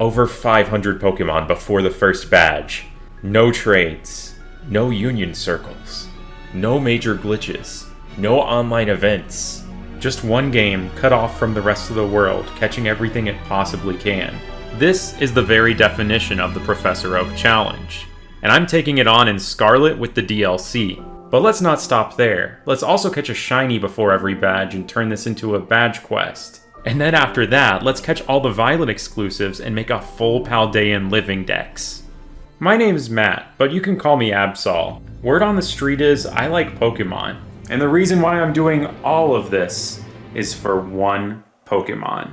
Over 500 Pokemon before the first badge. No trades. No union circles. No major glitches. No online events. Just one game cut off from the rest of the world, catching everything it possibly can. This is the very definition of the Professor Oak challenge. And I'm taking it on in Scarlet with the DLC. But let's not stop there. Let's also catch a shiny before every badge and turn this into a badge quest. And then after that, let's catch all the Violet exclusives and make a full Paldean living dex. My name is Matt, but you can call me Absol. Word on the street is I like Pokemon. And the reason why I'm doing all of this is for one Pokemon.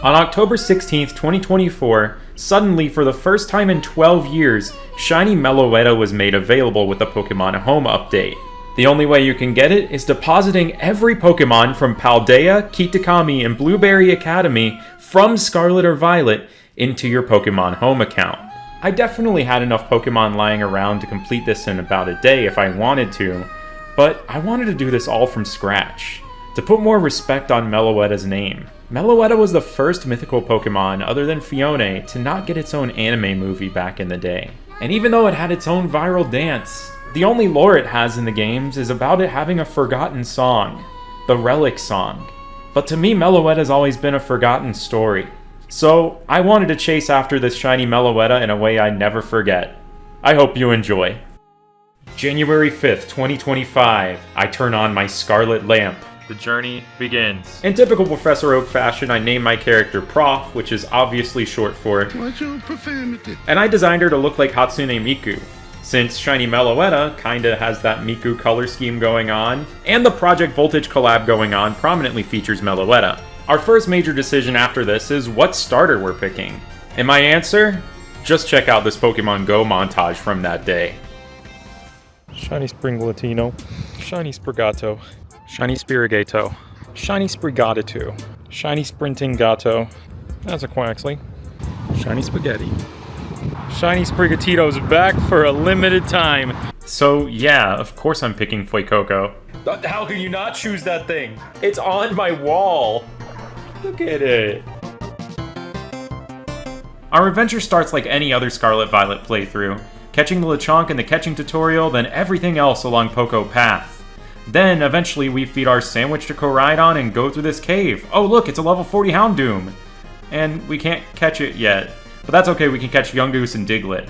On October 16th, 2024, suddenly for the first time in 12 years, Shiny Meloetta was made available with the Pokemon Home update. The only way you can get it is depositing every Pokemon from Paldea, Kitakami, and Blueberry Academy from Scarlet or Violet into your Pokemon Home account. I definitely had enough Pokemon lying around to complete this in about a day if I wanted to, but I wanted to do this all from scratch, to put more respect on Meloetta's name. Meloetta was the first mythical Pokemon, other than Fione, to not get its own anime movie back in the day. And even though it had its own viral dance, the only lore it has in the games is about it having a forgotten song, the Relic Song. But to me, Meloetta's always been a forgotten story. So I wanted to chase after this shiny Meloetta in a way I never forget. I hope you enjoy. January 5th, 2025, I turn on my Scarlet lamp. The journey begins. In typical Professor Oak fashion, I name my character Prof, which is obviously short for Watch your profanity. And I designed her to look like Hatsune Miku, since Shiny Meloetta kinda has that Miku color scheme going on, and the Project Voltage collab going on prominently features Meloetta. Our first major decision after this is what starter we're picking. And my answer? Just check out this Pokemon Go montage from that day. Shiny Springlatino, Shiny Sprigato, Shiny Spirigato, Shiny Sprigatito, Shiny Sprinting Gato, that's a Quaxley, Shiny Spaghetti. Shiny Sprigatito's back for a limited time. So yeah, of course I'm picking Fuecoco. How can you not choose that thing? It's on my wall. Look at it. Our adventure starts like any other Scarlet Violet playthrough, catching the Lechonk in the catching tutorial, then everything else along Poco Path. Then, eventually, we feed our sandwich to Koraidon and go through this cave. Oh look, it's a level 40 Houndoom! And we can't catch it yet. But that's okay, we can catch Yungoos and Diglett.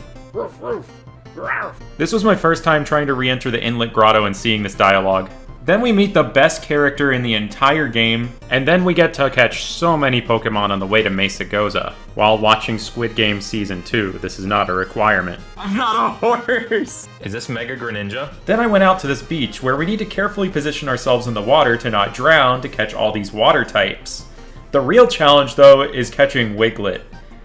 This was my first time trying to re-enter the Inlet Grotto and seeing this dialogue. Then we meet the best character in the entire game, and then we get to catch so many Pokemon on the way to Mesa Goza. While watching Squid Game Season 2, this is not a requirement. I'm not a horse! Is this Mega Greninja? Then I went out to this beach, where we need to carefully position ourselves in the water to not drown to catch all these water types. The real challenge, though, is catching Wiglet.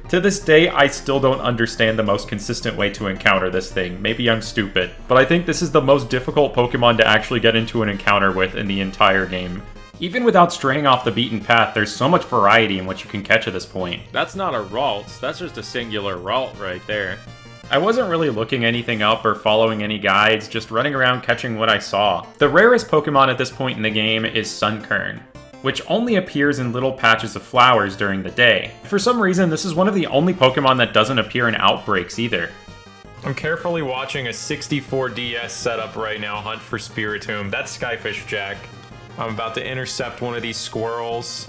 To this day, I still don't understand the most consistent way to encounter this thing. Maybe I'm stupid. But I think this is the most difficult Pokemon to actually get into an encounter with in the entire game. Even without straying off the beaten path, there's so much variety in what you can catch at this point. That's not a Ralts, that's just a singular Ralt right there. I wasn't really looking anything up or following any guides, just running around catching what I saw. The rarest Pokemon at this point in the game is Sunkern, which only appears in little patches of flowers during the day. For some reason, this is one of the only Pokemon that doesn't appear in outbreaks either. I'm carefully watching a 64DS setup right now hunt for Spiritomb. That's Skyfish Jack. I'm about to intercept one of these squirrels.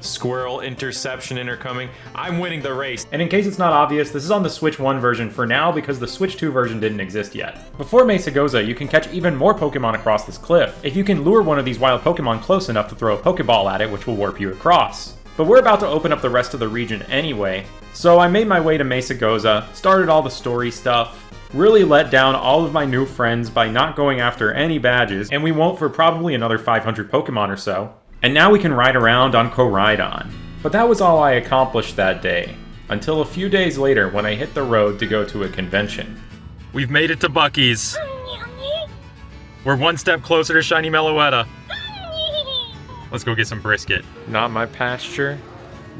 Squirrel interception intercoming. I'm winning the race. And in case it's not obvious, this is on the Switch 1 version for now because the Switch 2 version didn't exist yet. Before Mesa Goza, you can catch even more Pokemon across this cliff, if you can lure one of these wild Pokemon close enough to throw a Pokeball at it, which will warp you across. But we're about to open up the rest of the region anyway, so I made my way to Mesa Goza, started all the story stuff, really let down all of my new friends by not going after any badges, and we won't for probably another 500 Pokemon or so. And now we can ride around on Koraidon. But that was all I accomplished that day, until a few days later when I hit the road to go to a convention. We've made it to Buc-ee's. We're one step closer to Shiny Meloetta. Let's go get some brisket. Not my pasture,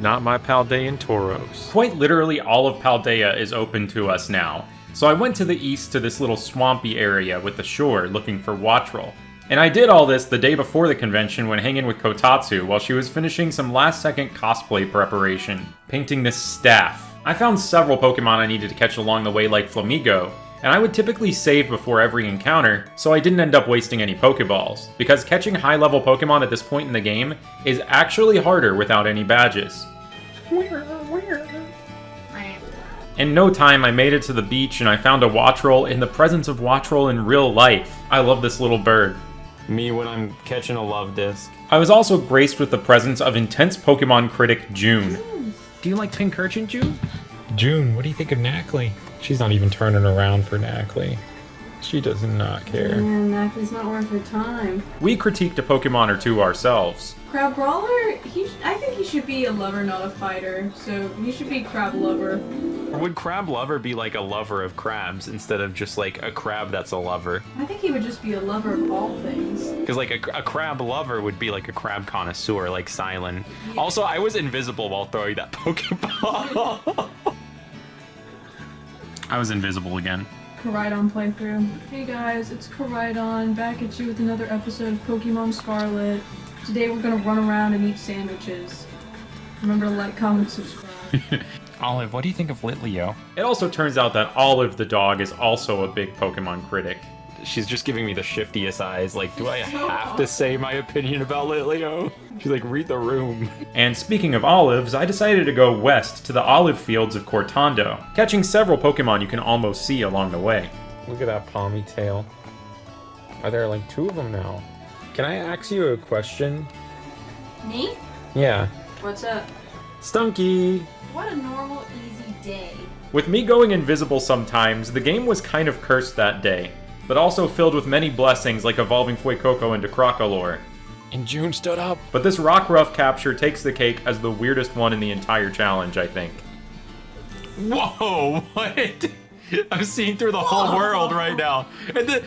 not my Paldean Tauros. Quite literally all of Paldea is open to us now. So I went to the east to this little swampy area with the shore looking for Wattrel. And I did all this the day before the convention when hanging with Kotatsu while she was finishing some last-second cosplay preparation, painting this staff. I found several Pokemon I needed to catch along the way like Flamigo, and I would typically save before every encounter, so I didn't end up wasting any Pokeballs, because catching high-level Pokemon at this point in the game is actually harder without any badges. In no time, I made it to the beach and I found a Wattrel in the presence of Wattrel in real life. I love this little bird. Me when I'm catching a love disc. I was also graced with the presence of intense Pokemon critic June. Do you like Pincurchin, June? June, what do you think of Knackley? She's not even turning around for Knackley. She does not care. Man, Knackley's not worth her time. We critiqued a Pokemon or two ourselves. Crab Brawler, I think he should be a lover, not a fighter. So he should be Crab Lover. Or would Crab Lover be like a lover of crabs instead of just like a crab that's a lover? I think he would just be a lover of all things. Because like a crab lover would be like a crab connoisseur, like Silent. Yeah. Also, I was invisible while throwing that Pokeball. I was invisible again. Koraidon playthrough. Hey guys, it's Koraidon, back at you with another episode of Pokemon Scarlet. Today we're gonna run around and eat sandwiches. Remember to like, comment, subscribe. Olive, what do you think of Litleo? It also turns out that Olive the dog is also a big Pokemon critic. She's just giving me the shiftiest eyes, like, do I have to say my opinion about Litleo? She's like, read the room. And speaking of olives, I decided to go west to the olive fields of Cortando, catching several Pokemon you can almost see along the way. Look at that Palmy tail. Are there like 2 of them now? Can I ask you a question? Me? Yeah. What's up? Stunky! What a normal, easy day. With me going invisible sometimes, the game was kind of cursed that day, but also filled with many blessings like evolving Fuecoco into Crocolore. And June stood up. But this Rockruff capture takes the cake as the weirdest one in the entire challenge, I think. Whoa, what? I'm seeing through the whole world right now. And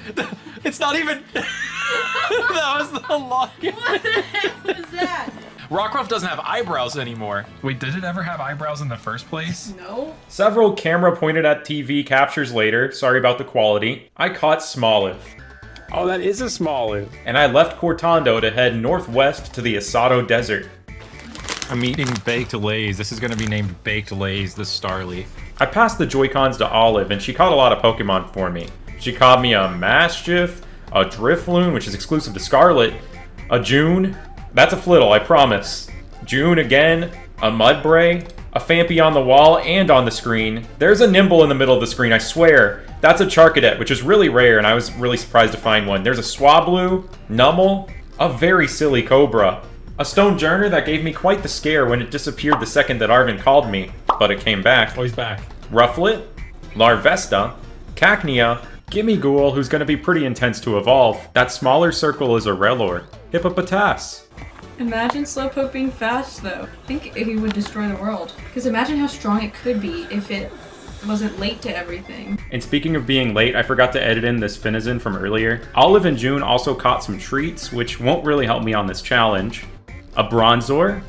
it's not even... That was the longest. What the heck was that? Rockruff doesn't have eyebrows anymore. Wait, did it ever have eyebrows in the first place? No. Several camera pointed at TV captures later, sorry about the quality, I caught Smoliv. Oh, that is a Smoliv. And I left Cortando to head northwest to the Asado Desert. I'm eating Baked Lays. This is going to be named Baked Lays, the Starly. I passed the Joy-Cons to Olive, and she caught a lot of Pokemon for me. She caught me a Mastiff, a Drifloon, which is exclusive to Scarlet, a June, that's a Flittle, I promise, June again, a Mudbray, a Phanpy on the wall and on the screen. There's a Nimble in the middle of the screen, I swear. That's a Charcadet, which is really rare, and I was really surprised to find one. There's a Swablu, Numel, a very silly Cobra, a Stonejourner that gave me quite the scare when it disappeared the second that Arvin called me, but it came back. Oh, he's back. Rufflet, Larvesta, Cacnea, Gimmighoul, who's going to be pretty intense to evolve. That smaller circle is a Rellor. Hippopotas. Imagine Slowpoke being fast, though. I think he would destroy the world. Because imagine how strong it could be if it wasn't late to everything. And speaking of being late, I forgot to edit in this Finizen from earlier. Olive and June also caught some treats, which won't really help me on this challenge. A Bronzor,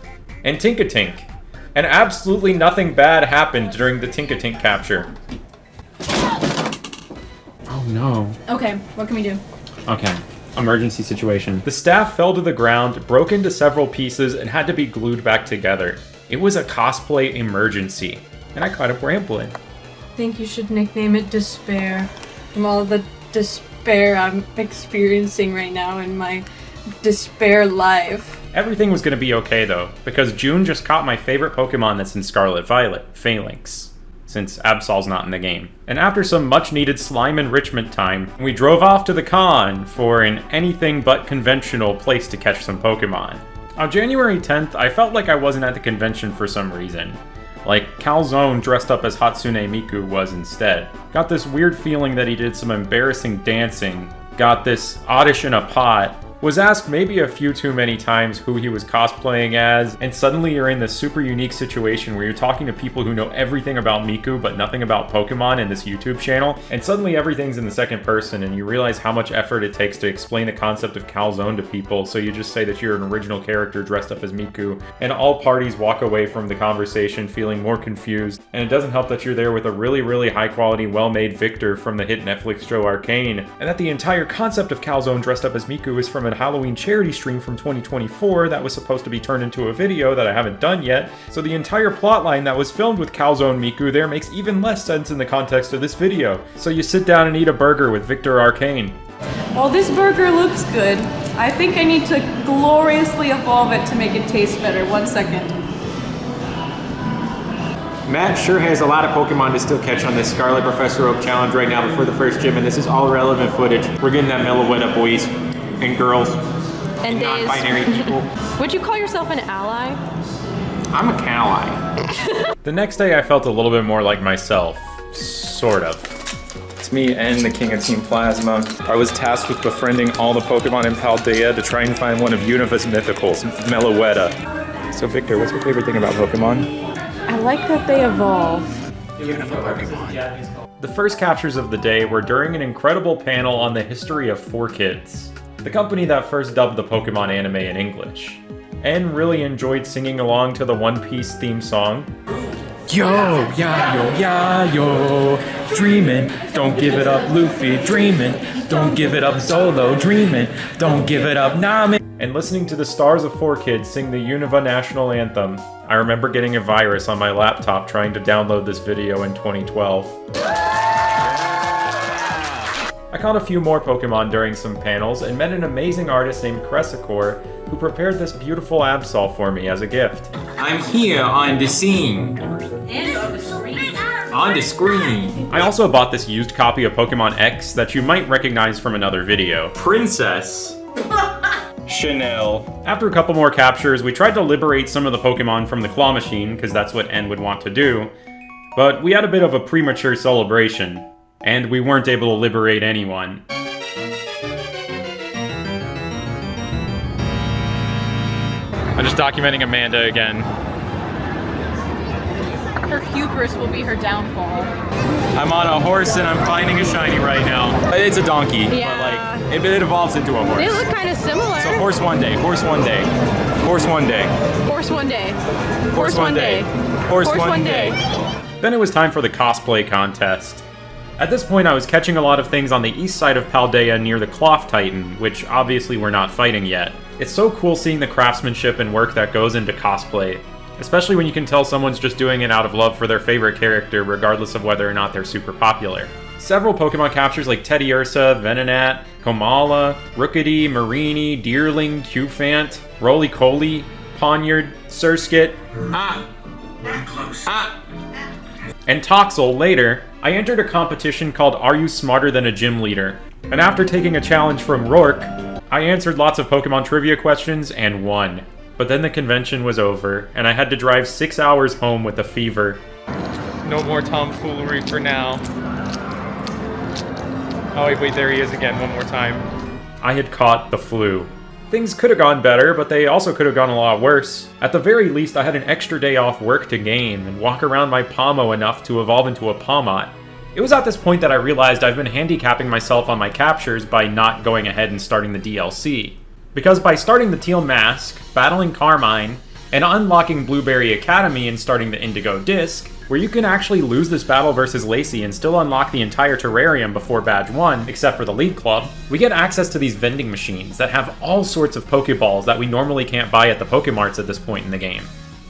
and Tinkatink. And absolutely nothing bad happened during the Tinkatink capture. Oh no. Okay, what can we do? Okay. Emergency situation. The staff fell to the ground, broke into several pieces, and had to be glued back together. It was a cosplay emergency. And I caught a Bramblin. I think you should nickname it Despair. From all the despair I'm experiencing right now in my despair life. Everything was going to be okay though, because June just caught my favorite Pokemon that's in Scarlet Violet, Phalanx, since Absol's not in the game. And after some much needed slime enrichment time, we drove off to the con for an anything but conventional place to catch some Pokemon. On January 10th, I felt like I wasn't at the convention for some reason. Like, Calzone dressed up as Hatsune Miku was instead. Got this weird feeling that he did some embarrassing dancing. Got this oddish in a pot. was asked maybe a few too many times who he was cosplaying as, and suddenly you're in this super unique situation where you're talking to people who know everything about Miku but nothing about Pokemon in this YouTube channel, and suddenly everything's in the second person and you realize how much effort it takes to explain the concept of calzone to people, so you just say that you're an original character dressed up as Miku, and all parties walk away from the conversation feeling more confused, and it doesn't help that you're there with a really high quality, well-made Victor from the hit Netflix show Arcane, and that the entire concept of calzone dressed up as Miku is from a Halloween charity stream from 2024 that was supposed to be turned into a video that I haven't done yet, so the entire plotline that was filmed with calzone Miku there makes even less sense in the context of this video. So you sit down and eat a burger with Victor Arcane. Well, this burger looks good. I think I need to gloriously evolve it to make it taste better. 1 second. Matt sure has a lot of Pokemon to still catch on this Scarlet Professor Oak challenge right now before the first gym, and this is all relevant footage. We're getting that Meloetta, boys and girls and non-binary people. Would you call yourself an ally? I'm a Cal-eye. The next day I felt a little bit more like myself. Sort of. It's me and the king of Team Plasma. I was tasked with befriending all the Pokemon in Paldea to try and find one of Univa's mythicals, Meloetta. So Victor, what's your favorite thing about Pokemon? I like that they evolve. The first captures of the day were during an incredible panel on the history of 4Kids, the company that first dubbed the Pokemon anime in English. En really enjoyed singing along to the One Piece theme song. Yo, yeah, yo, dreamin', don't give it up Luffy, dreamin', don't give it up Zolo, dreamin', don't give it up Nami. And listening to the stars of 4Kids sing the Univa national anthem. I remember getting a virus on my laptop trying to download this video in 2012. I caught a few more Pokemon during some panels and met an amazing artist named Cressicor who prepared this beautiful Absol for me as a gift. I'm here on the scene. On the screen. I also bought this used copy of Pokemon X that you might recognize from another video. Princess. Chanel. After a couple more captures, we tried to liberate some of the Pokemon from the claw machine, because that's what En would want to do. But we had a bit of a premature celebration, and we weren't able to liberate anyone. I'm just documenting Amanda again. Her hubris will be her downfall. I'm on a horse and I'm finding a shiny right now. It's a donkey, Yeah. but like, it evolves into a horse. They look kind of similar. So horse one day, horse one day, horse one day. Horse one day. Horse one day. Horse one day. Then it was time for the cosplay contest. At this point I was catching a lot of things on the east side of Paldea near the Cloth Titan, which obviously we're not fighting yet. It's so cool seeing the craftsmanship and work that goes into cosplay, especially when you can tell someone's just doing it out of love for their favorite character regardless of whether or not they're super popular. Several Pokemon captures like Teddiursa, Venonat, Komala, Rookidee, Mareanie, Deerling, Cufant, Roly-Coly, Ponyard, Surskit, and Toxel later, I entered a competition called Are You Smarter Than a Gym Leader? And after taking a challenge from Rourke, I answered lots of Pokemon trivia questions and won. But then the convention was over, and I had to drive 6 hours home with a fever. No more tomfoolery for now. Oh wait, there he is again, one more time. I had caught the flu. Things could have gone better, but they also could have gone a lot worse. At the very least, I had an extra day off work to game and walk around my Pomo enough to evolve into a Pawmot. It was at this point that I realized I've been handicapping myself on my captures by not going ahead and starting the DLC. Because by starting the Teal Mask, battling Carmine, and unlocking Blueberry Academy and starting the Indigo Disc, where you can actually lose this battle versus Lacey and still unlock the entire terrarium before Badge 1, except for the League Club, we get access to these vending machines that have all sorts of Pokeballs that we normally can't buy at the Pokemarts at this point in the game.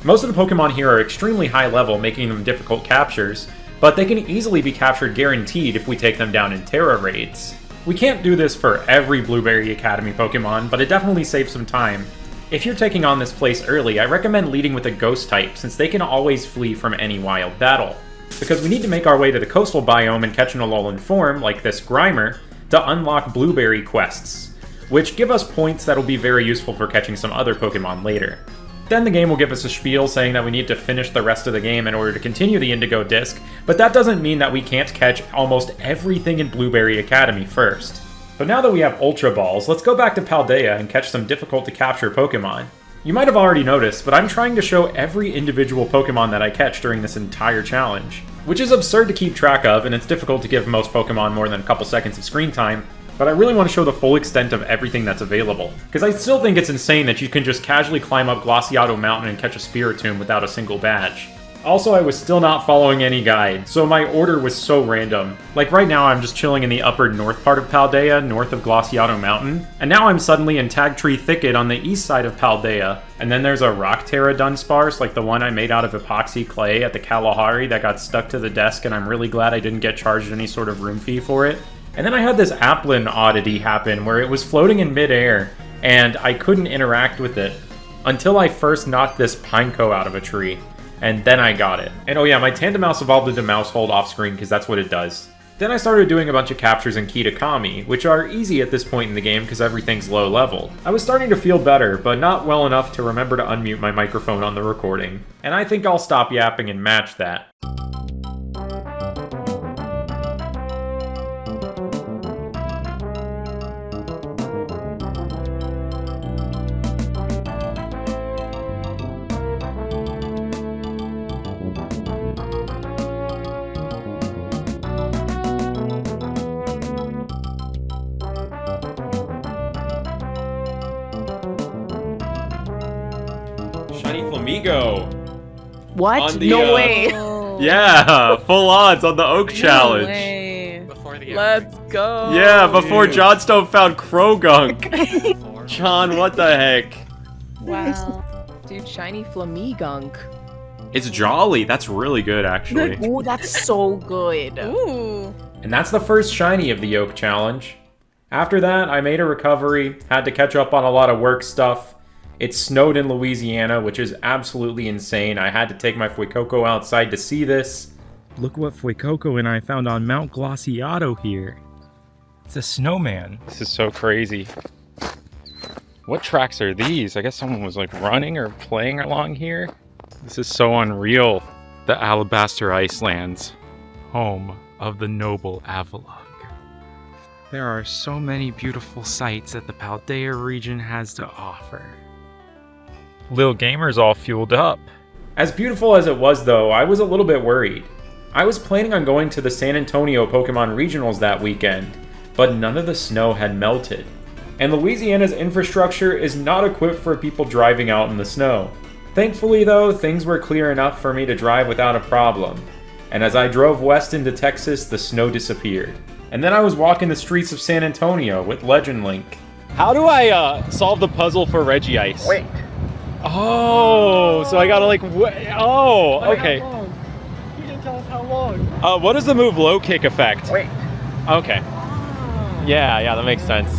Most of the Pokemon here are extremely high level, making them difficult captures, but they can easily be captured guaranteed if we take them down in Terra raids. We can't do this for every Blueberry Academy Pokemon, but it definitely saves some time. If you're taking on this place early, I recommend leading with a Ghost type, since they can always flee from any wild battle. Because we need to make our way to the coastal biome and catch an Alolan form, like this Grimer, to unlock Blueberry quests, which give us points that'll be very useful for catching some other Pokemon later. Then the game will give us a spiel saying that we need to finish the rest of the game in order to continue the Indigo Disc, but that doesn't mean that we can't catch almost everything in Blueberry Academy first. But now that we have Ultra Balls, let's go back to Paldea and catch some difficult to capture Pokemon. You might have already noticed, but I'm trying to show every individual Pokemon that I catch during this entire challenge, which is absurd to keep track of, and it's difficult to give most Pokemon more than a couple seconds of screen time, but I really want to show the full extent of everything that's available, because I still think it's insane that you can just casually climb up Glaciato Mountain and catch a Spiritomb without a single badge. Also, I was still not following any guide, so my order was so random. Like right now I'm just chilling in the upper north part of Paldea, north of Glaciato Mountain, and now I'm suddenly in Tag Tree Thicket on the east side of Paldea, and then there's a Rock Terra Dunsparce, like the one I made out of epoxy clay at the Kalahari that got stuck to the desk, and I'm really glad I didn't get charged any sort of room fee for it. And then I had this Applin oddity happen where it was floating in midair, and I couldn't interact with it until I first knocked this Pineco out of a tree. And then I got it. And oh yeah, my Tandemaus evolved into Mousehold off screen because that's what it does. Then I started doing a bunch of captures in Kitakami, which are easy at this point in the game because everything's low level. I was starting to feel better, but not well enough to remember to unmute my microphone on the recording. And I think I'll stop yapping and match that. Shiny Flamigo! What? On the, No way. Yeah, full odds on the Oak Challenge. Way. Before the Let's go. Yeah, before Johnstone found Krogunk. John, what the heck? Wow. Dude, shiny Flamigunk. It's Jolly. That's really good, actually. Ooh, that's so good. Ooh. And that's the first shiny of the Oak Challenge. After that, I made a recovery, had to catch up on a lot of work stuff. It snowed in Louisiana, which is absolutely insane. I had to take my Fuecoco outside to see this. Look what Fuecoco and I found on Mount Glaciato here. It's a snowman. This is so crazy. What tracks are these? I guess someone was like running or playing along here. This is so unreal. The Alabaster Icelands, home of the noble Avalugg. There are so many beautiful sights that the Paldea region has to offer. Lil Gamer's all fueled up. As beautiful as it was though, I was a little bit worried. I was planning on going to the San Antonio Pokemon Regionals that weekend, but none of the snow had melted. And Louisiana's infrastructure is not equipped for people driving out in the snow. Thankfully though, things were clear enough for me to drive without a problem. And as I drove west into Texas, the snow disappeared. And then I was walking the streets of San Antonio with Legend Link. How do I solve the puzzle for Regice? Wait. Oh, so I gotta like, oh, okay. How long? You didn't tell us how long. What is the move low kick effect? Wait. Okay. Yeah, that makes sense.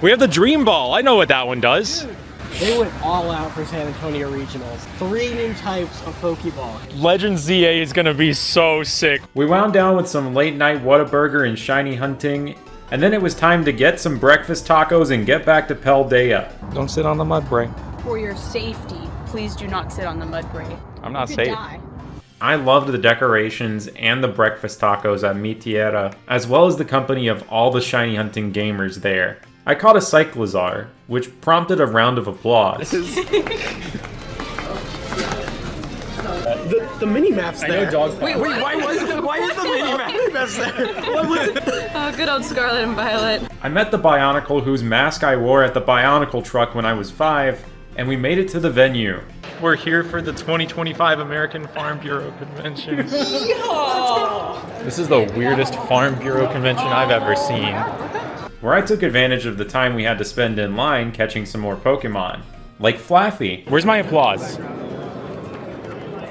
We have the Dream Ball. I know what that one does. Dude, they went all out for San Antonio Regionals. 3 new types of Pokeball. Legend ZA is gonna be so sick. We wound down with some late night Whataburger and shiny hunting, and then it was time to get some breakfast tacos and get back to Paldea. Don't sit on the mud bray. For your safety, please do not sit on the mud bray. I'm not You could safe. die. I loved the decorations and the breakfast tacos at Mi Tierra, as well as the company of all the shiny hunting gamers there. I caught a Cyclizar, which prompted a round of applause. The mini map's there. Wait, why is the mini That's there. Oh, good old Scarlet and Violet. I met the Bionicle whose mask I wore at the Bionicle truck when I was 5, and we made it to the venue. We're here for the 2025 American Farm Bureau Convention. This is the weirdest Farm Bureau convention I've ever seen. Where I took advantage of the time we had to spend in line catching some more Pokemon. Like Flaffy. Where's my applause?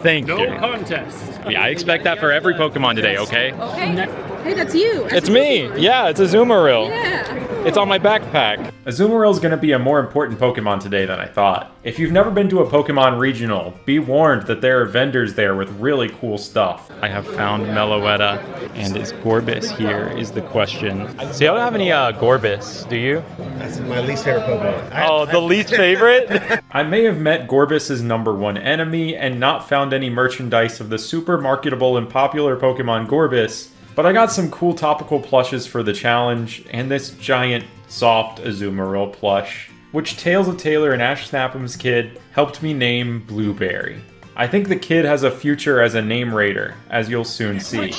Thank you. No contest. Yeah, I expect that for every Pokemon today, okay? Okay. Hey, that's you. It's me! Yeah, it's Azumarill. Yeah. It's on my backpack. Azumarill's gonna be a more important Pokemon today than I thought. If you've never been to a Pokemon regional, be warned that there are vendors there with really cool stuff. I have found Meloetta, and is Gorbis here is the question. So you don't have any Gorbis, do you? That's my least favorite Pokemon. Oh, the least favorite? I may have met Gorbis' #1 enemy and not found any merchandise of the super marketable and popular Pokemon Gorbis, But I got some cool topical plushes for the challenge, and this giant, soft Azumarill plush, which Tales of Taylor and Ash Snapham's kid helped me name Blueberry. I think the kid has a future as a name raider, as you'll soon see.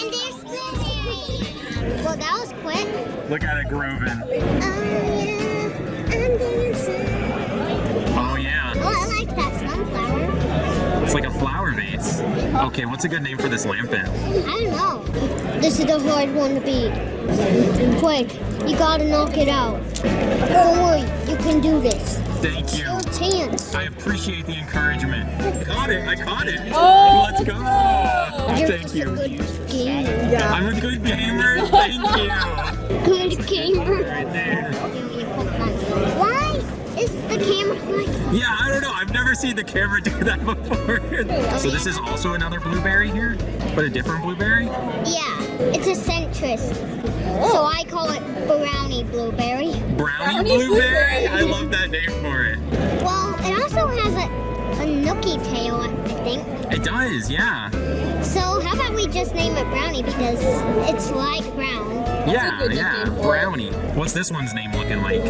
Well, that was quick. Look at it, Groven. Oh, yeah. Oh, I like that sunflower. It's like a flower vase. Okay, what's a good name for this lampin? I don't know. This is the hard one to beat. Quick, you gotta knock it out. Don't worry, you can do this. Thank you. Your chance. I appreciate the encouragement. I caught it. Oh, let's go. You're Thank just you. a good gamer. I'm a good gamer. Thank you. Good gamer. Right there. Why is the camera like that? Yeah, I don't know. I've never seen the camera do that before. So this is also another blueberry here, but a different blueberry? Yeah, it's a centrist. So I call it brownie blueberry. Brownie blueberry? I love that name for it. Well, it also has a nookie tail, I think. It does, yeah. So how about we just name it Brownie because it's like brown. Yeah, brownie. What's this one's name looking like?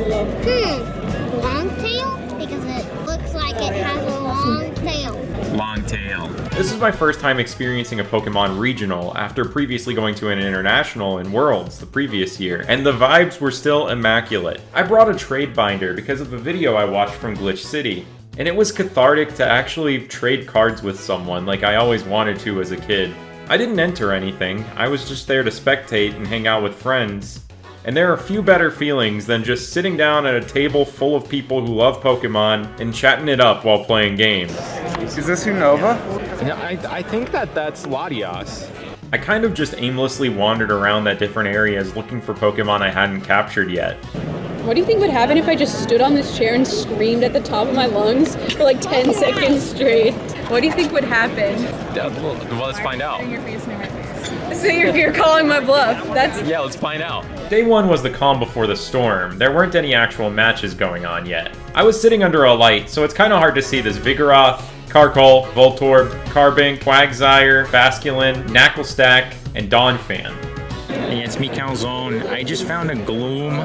Long tail? Because it looks like it has a long tail. Long tail. This is my first time experiencing a Pokemon regional after previously going to an international in Worlds the previous year, and the vibes were still immaculate. I brought a trade binder because of a video I watched from Glitch City, and it was cathartic to actually trade cards with someone like I always wanted to as a kid. I didn't enter anything, I was just there to spectate and hang out with friends. And there are few better feelings than just sitting down at a table full of people who love Pokemon and chatting it up while playing games. Is this Unova? Yeah, I think that's Latias. I kind of just aimlessly wandered around that different areas looking for Pokemon I hadn't captured yet. What do you think would happen if I just stood on this chair and screamed at the top of my lungs for like 10 seconds straight? What do you think would happen? Well, let's find out. So you're calling my bluff. Yeah, let's find out. Day 1 was the calm before the storm. There weren't any actual matches going on yet. I was sitting under a light, so it's kind of hard to see this Vigoroth, Carkol, Voltorb, Carbink, Quagsire, Basculin, Knacklestack, and Donphan. Hey, it's me, Calzone. I just found a Gloom.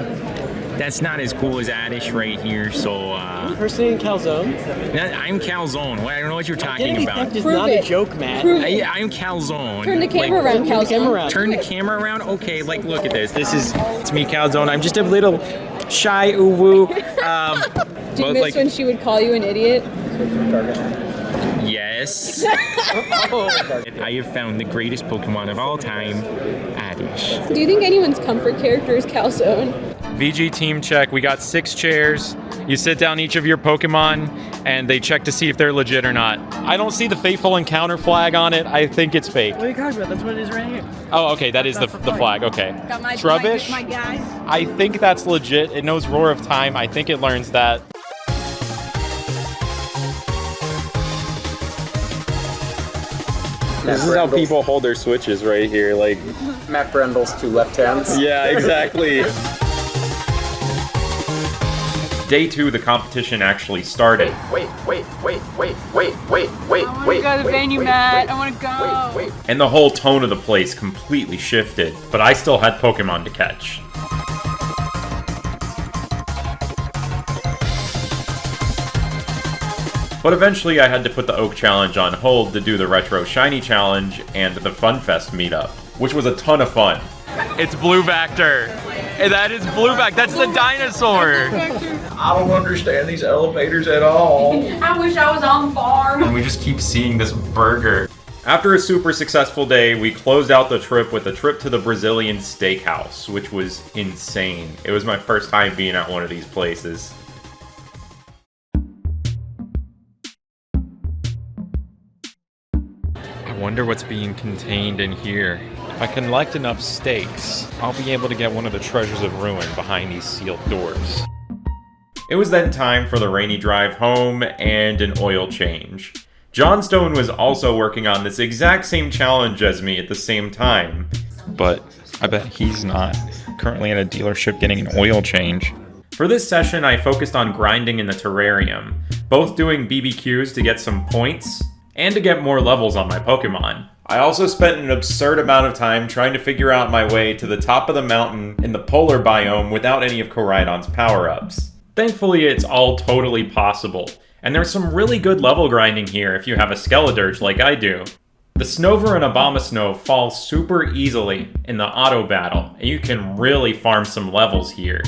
That's not as cool as Addish right here, so, Person in Calzone? I'm Calzone. I don't know what you're talking about. Theft is not a joke, Matt. I'm Calzone. Turn the camera around, Calzone. Turn the camera around? Okay, like, look at this. It's me, Calzone. I'm just a little shy uwu. Do you miss when she would call you an idiot? Yes. I have found the greatest Pokemon of all time, Addish. Do you think anyone's comfort character is Calzone? VG team check, we got 6 chairs. You sit down each of your Pokemon, and they check to see if they're legit or not. I don't see the Fateful Encounter flag on it. I think it's fake. What are you talking about? That's what it is right here. Oh, okay, that is the flag, okay. Got my Trubbish? my guys. I think that's legit. It knows Roar of Time. I think it learns that. This is how people hold their switches right here, like... Matt Brendel's 2 left hands. Yeah, exactly. Day 2, the competition actually started. Wait. I want to go to the venue, Matt. I want to go. And the whole tone of the place completely shifted, but I still had Pokemon to catch. But eventually I had to put the Oak Challenge on hold to do the Retro Shiny Challenge and the FunFest meetup, which was a ton of fun. It's Blue Vector. And that is Blue Vector. That's the dinosaur. I don't understand these elevators at all. I wish I was on the farm. And we just keep seeing this burger. After a super successful day, we closed out the trip with a trip to the Brazilian steakhouse, which was insane. It was my first time being at one of these places. I wonder what's being contained in here. If I collect enough steaks, I'll be able to get one of the treasures of ruin behind these sealed doors. It was then time for the rainy drive home and an oil change. Johnstone was also working on this exact same challenge as me at the same time. But I bet he's not. Currently at a dealership getting an oil change. For this session, I focused on grinding in the terrarium, both doing BBQs to get some points, and to get more levels on my Pokemon. I also spent an absurd amount of time trying to figure out my way to the top of the mountain in the polar biome without any of Koraidon's power-ups. Thankfully, it's all totally possible, and there's some really good level grinding here if you have a Skeledirge like I do. The Snover and Abomasnow fall super easily in the auto battle, and you can really farm some levels here.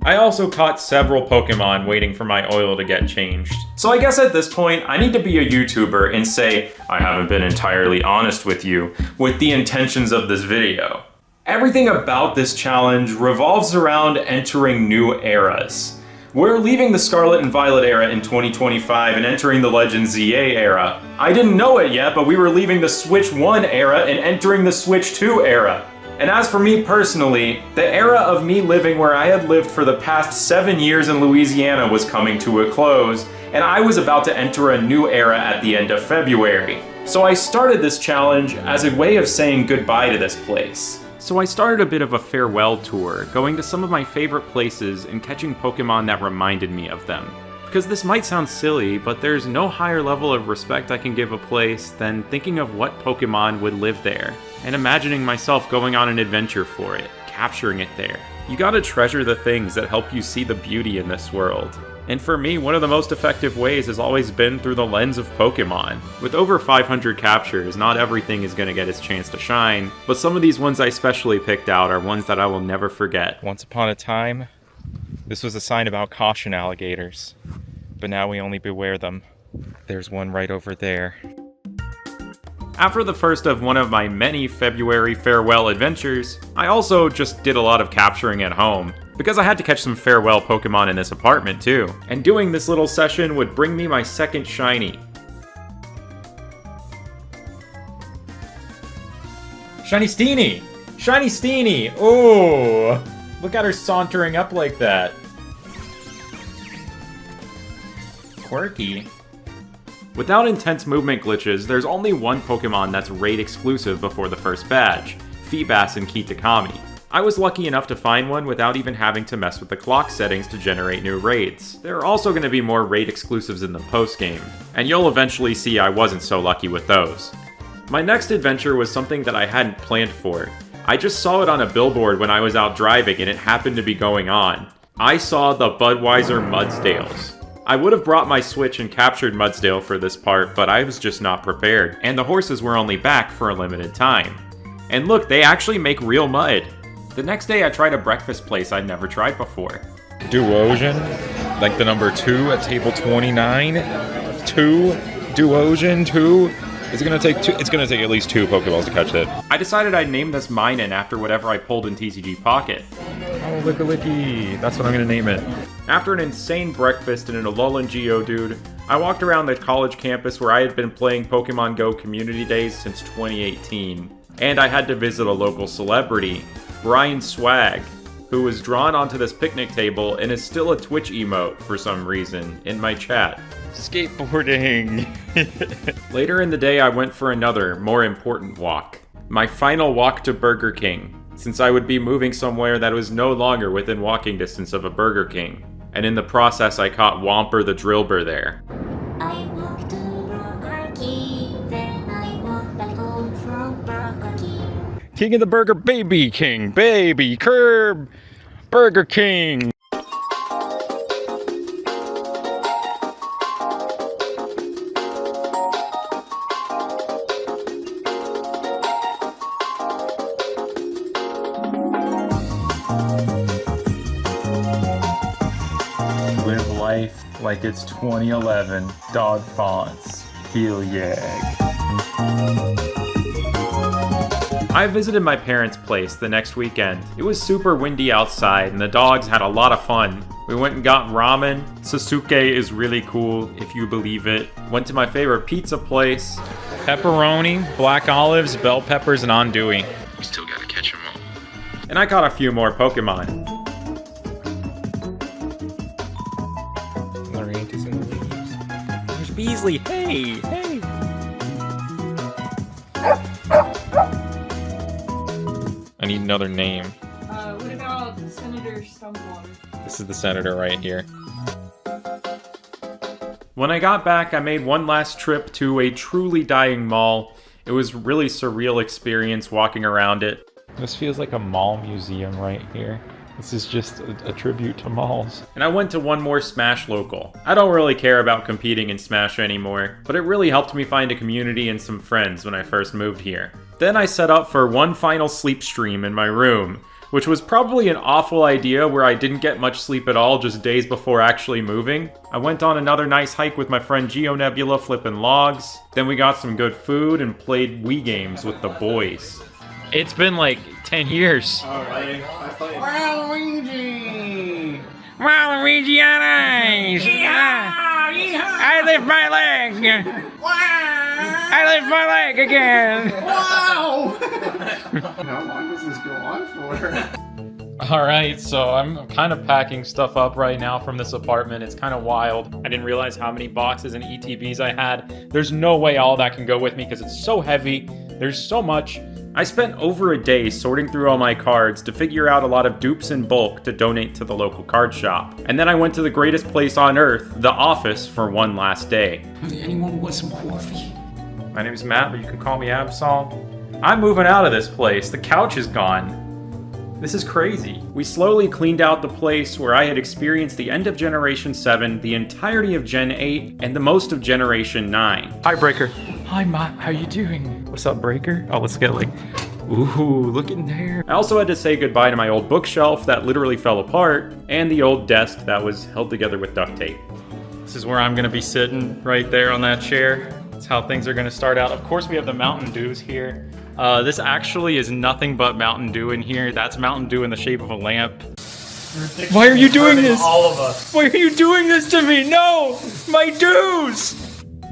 I also caught several Pokemon waiting for my oil to get changed. So I guess at this point, I need to be a YouTuber and say, I haven't been entirely honest with you with the intentions of this video. Everything about this challenge revolves around entering new eras. We're leaving the Scarlet and Violet era in 2025 and entering the Legend ZA era. I didn't know it yet, but we were leaving the Switch 1 era and entering the Switch 2 era. And as for me personally, the era of me living where I had lived for the past 7 years in Louisiana was coming to a close, and I was about to enter a new era at the end of February. So I started this challenge as a way of saying goodbye to this place. So I started a bit of a farewell tour, going to some of my favorite places and catching Pokemon that reminded me of them. Because this might sound silly, but there's no higher level of respect I can give a place than thinking of what Pokemon would live there, and imagining myself going on an adventure for it, capturing it there. You gotta treasure the things that help you see the beauty in this world. And for me, one of the most effective ways has always been through the lens of Pokemon. With over 500 captures, not everything is gonna get its chance to shine, but some of these ones I specially picked out are ones that I will never forget. Once upon a time, this was a sign about caution alligators, but now we only beware them. There's one right over there. After the first of one of my many February farewell adventures, I also just did a lot of capturing at home, because I had to catch some farewell Pokemon in this apartment too. And doing this little session would bring me my second shiny. Shiny Steenie! Shiny Steenie! Oh! Look at her sauntering up like that. Quirky. Without intense movement glitches, there's only one Pokemon that's raid exclusive before the first badge, Feebas and Kitakami. I was lucky enough to find one without even having to mess with the clock settings to generate new raids. There are also going to be more raid exclusives in the post-game, and you'll eventually see I wasn't so lucky with those. My next adventure was something that I hadn't planned for. I just saw it on a billboard when I was out driving and it happened to be going on. I saw the Budweiser Mudsdales. I would have brought my Switch and captured Mudsdale for this part, but I was just not prepared, and the horses were only back for a limited time. And look, they actually make real mud. The next day I tried a breakfast place I'd never tried before. Duosion, like the number 2 at table 29. 2, Duosion, 2. Is it gonna take 2? It's gonna take at least 2 Pokeballs to catch it. I decided I'd name this Minun after whatever I pulled in TCG Pocket. Oh, Lickalicky, that's what I'm gonna name it. After an insane breakfast and an Alolan Geodude, I walked around the college campus where I had been playing Pokemon Go Community Days since 2018. And I had to visit a local celebrity, Brian Swag, who was drawn onto this picnic table and is still a Twitch emote for some reason in my chat. Skateboarding! Later in the day I went for another, more important walk. My final walk to Burger King, since I would be moving somewhere that was no longer within walking distance of a Burger King. And in the process I caught Whomper the Drillbur there. I walked to Burger King, then I walked back home from Burger King. King of the Burger, baby king, baby curb, Burger King. Live life like it's 2011. Dog fonts. Heliag. I visited my parents' place the next weekend. It was super windy outside and the dogs had a lot of fun. We went and got ramen. Sasuke is really cool, if you believe it. Went to my favorite pizza place. Pepperoni, black olives, bell peppers, and andouille. We still gotta catch them all. And I caught a few more Pokemon. Lariantis in the leaves. There's Beasley. Hey, hey. I need another name. What about Senator someone? This is the senator right here. When I got back, I made one last trip to a truly dying mall It was really surreal experience walking around it. This feels like a mall museum right here. This is just a tribute to malls. And I went to one more Smash local. I don't really care about competing in Smash anymore, but it really helped me find a community and some friends when I first moved here. Then I set up for one final sleep stream in my room, which was probably an awful idea where I didn't get much sleep at all just days before actually moving. I went on another nice hike with my friend GeoNebula flipping logs. Then we got some good food and played Wii games with the boys. It's been like 10 years. Alright, I played. Waluigi! Waluigi on ice! I lift my leg! I lift my leg again! Wow! How long does this go on for? Alright, so I'm kind of packing stuff up right now from this apartment. It's kind of wild. I didn't realize how many boxes and ETBs I had. There's no way all that can go with me because it's so heavy. There's so much. I spent over a day sorting through all my cards to figure out a lot of dupes in bulk to donate to the local card shop. And then I went to the greatest place on earth, the office, for one last day. Anyone want some coffee? My name is Matt, but you can call me Absol. I'm moving out of this place. The couch is gone. This is crazy. We slowly cleaned out the place where I had experienced the end of Generation 7, the entirety of Gen 8, and the most of Generation 9. Hi, Breaker. Hi, Matt. How you doing? What's up, Breaker? Oh, let's get like... Ooh, look in there. I also had to say goodbye to my old bookshelf that literally fell apart, and the old desk that was held together with duct tape. This is where I'm gonna be sitting, right there on that chair. That's how things are gonna start out. Of course, we have the Mountain Dews here. This actually is nothing but Mountain Dew in here. That's Mountain Dew in the shape of a lamp. Why are you doing this? All of us. Why are you doing this to me? No! My dues!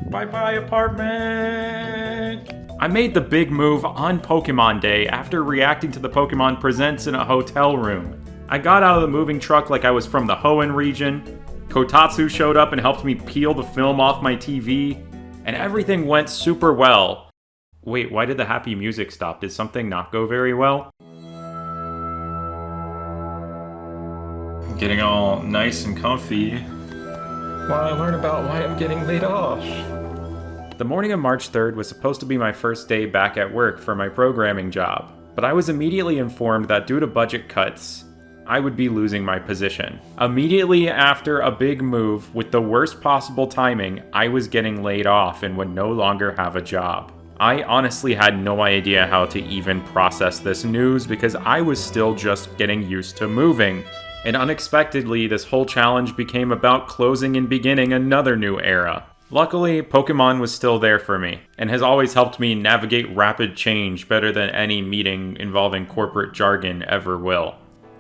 Bye-bye, apartment! I made the big move on Pokemon Day after reacting to the Pokemon Presents in a hotel room. I got out of the moving truck like I was from the Hoenn region. Kotatsu showed up and helped me peel the film off my TV. And everything went super well. Wait, why did the happy music stop? Did something not go very well? Getting all nice and comfy while I learn about why I'm getting laid off. The morning of March 3rd was supposed to be my first day back at work for my programming job, but I was immediately informed that due to budget cuts, I would be losing my position. Immediately after a big move with the worst possible timing, I was getting laid off and would no longer have a job. I honestly had no idea how to even process this news because I was still just getting used to moving. And unexpectedly, this whole challenge became about closing and beginning another new era. Luckily, Pokemon was still there for me, and has always helped me navigate rapid change better than any meeting involving corporate jargon ever will.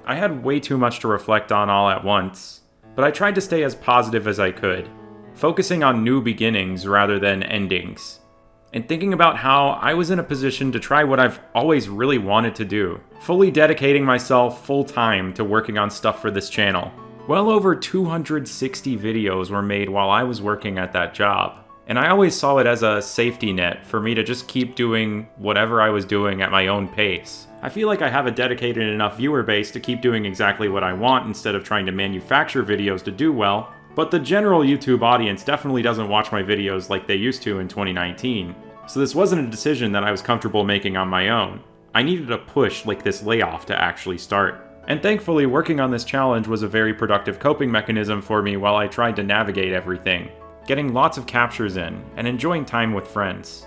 I had way too much to reflect on all at once, but I tried to stay as positive as I could, focusing on new beginnings rather than endings, and thinking about how I was in a position to try what I've always really wanted to do, fully dedicating myself full-time to working on stuff for this channel. Well over 260 videos were made while I was working at that job, and I always saw it as a safety net for me to just keep doing whatever I was doing at my own pace. I feel like I have a dedicated enough viewer base to keep doing exactly what I want instead of trying to manufacture videos to do well, but the general YouTube audience definitely doesn't watch my videos like they used to in 2019. So this wasn't a decision that I was comfortable making on my own. I needed a push like this layoff to actually start. And thankfully, working on this challenge was a very productive coping mechanism for me while I tried to navigate everything, getting lots of captures in, and enjoying time with friends.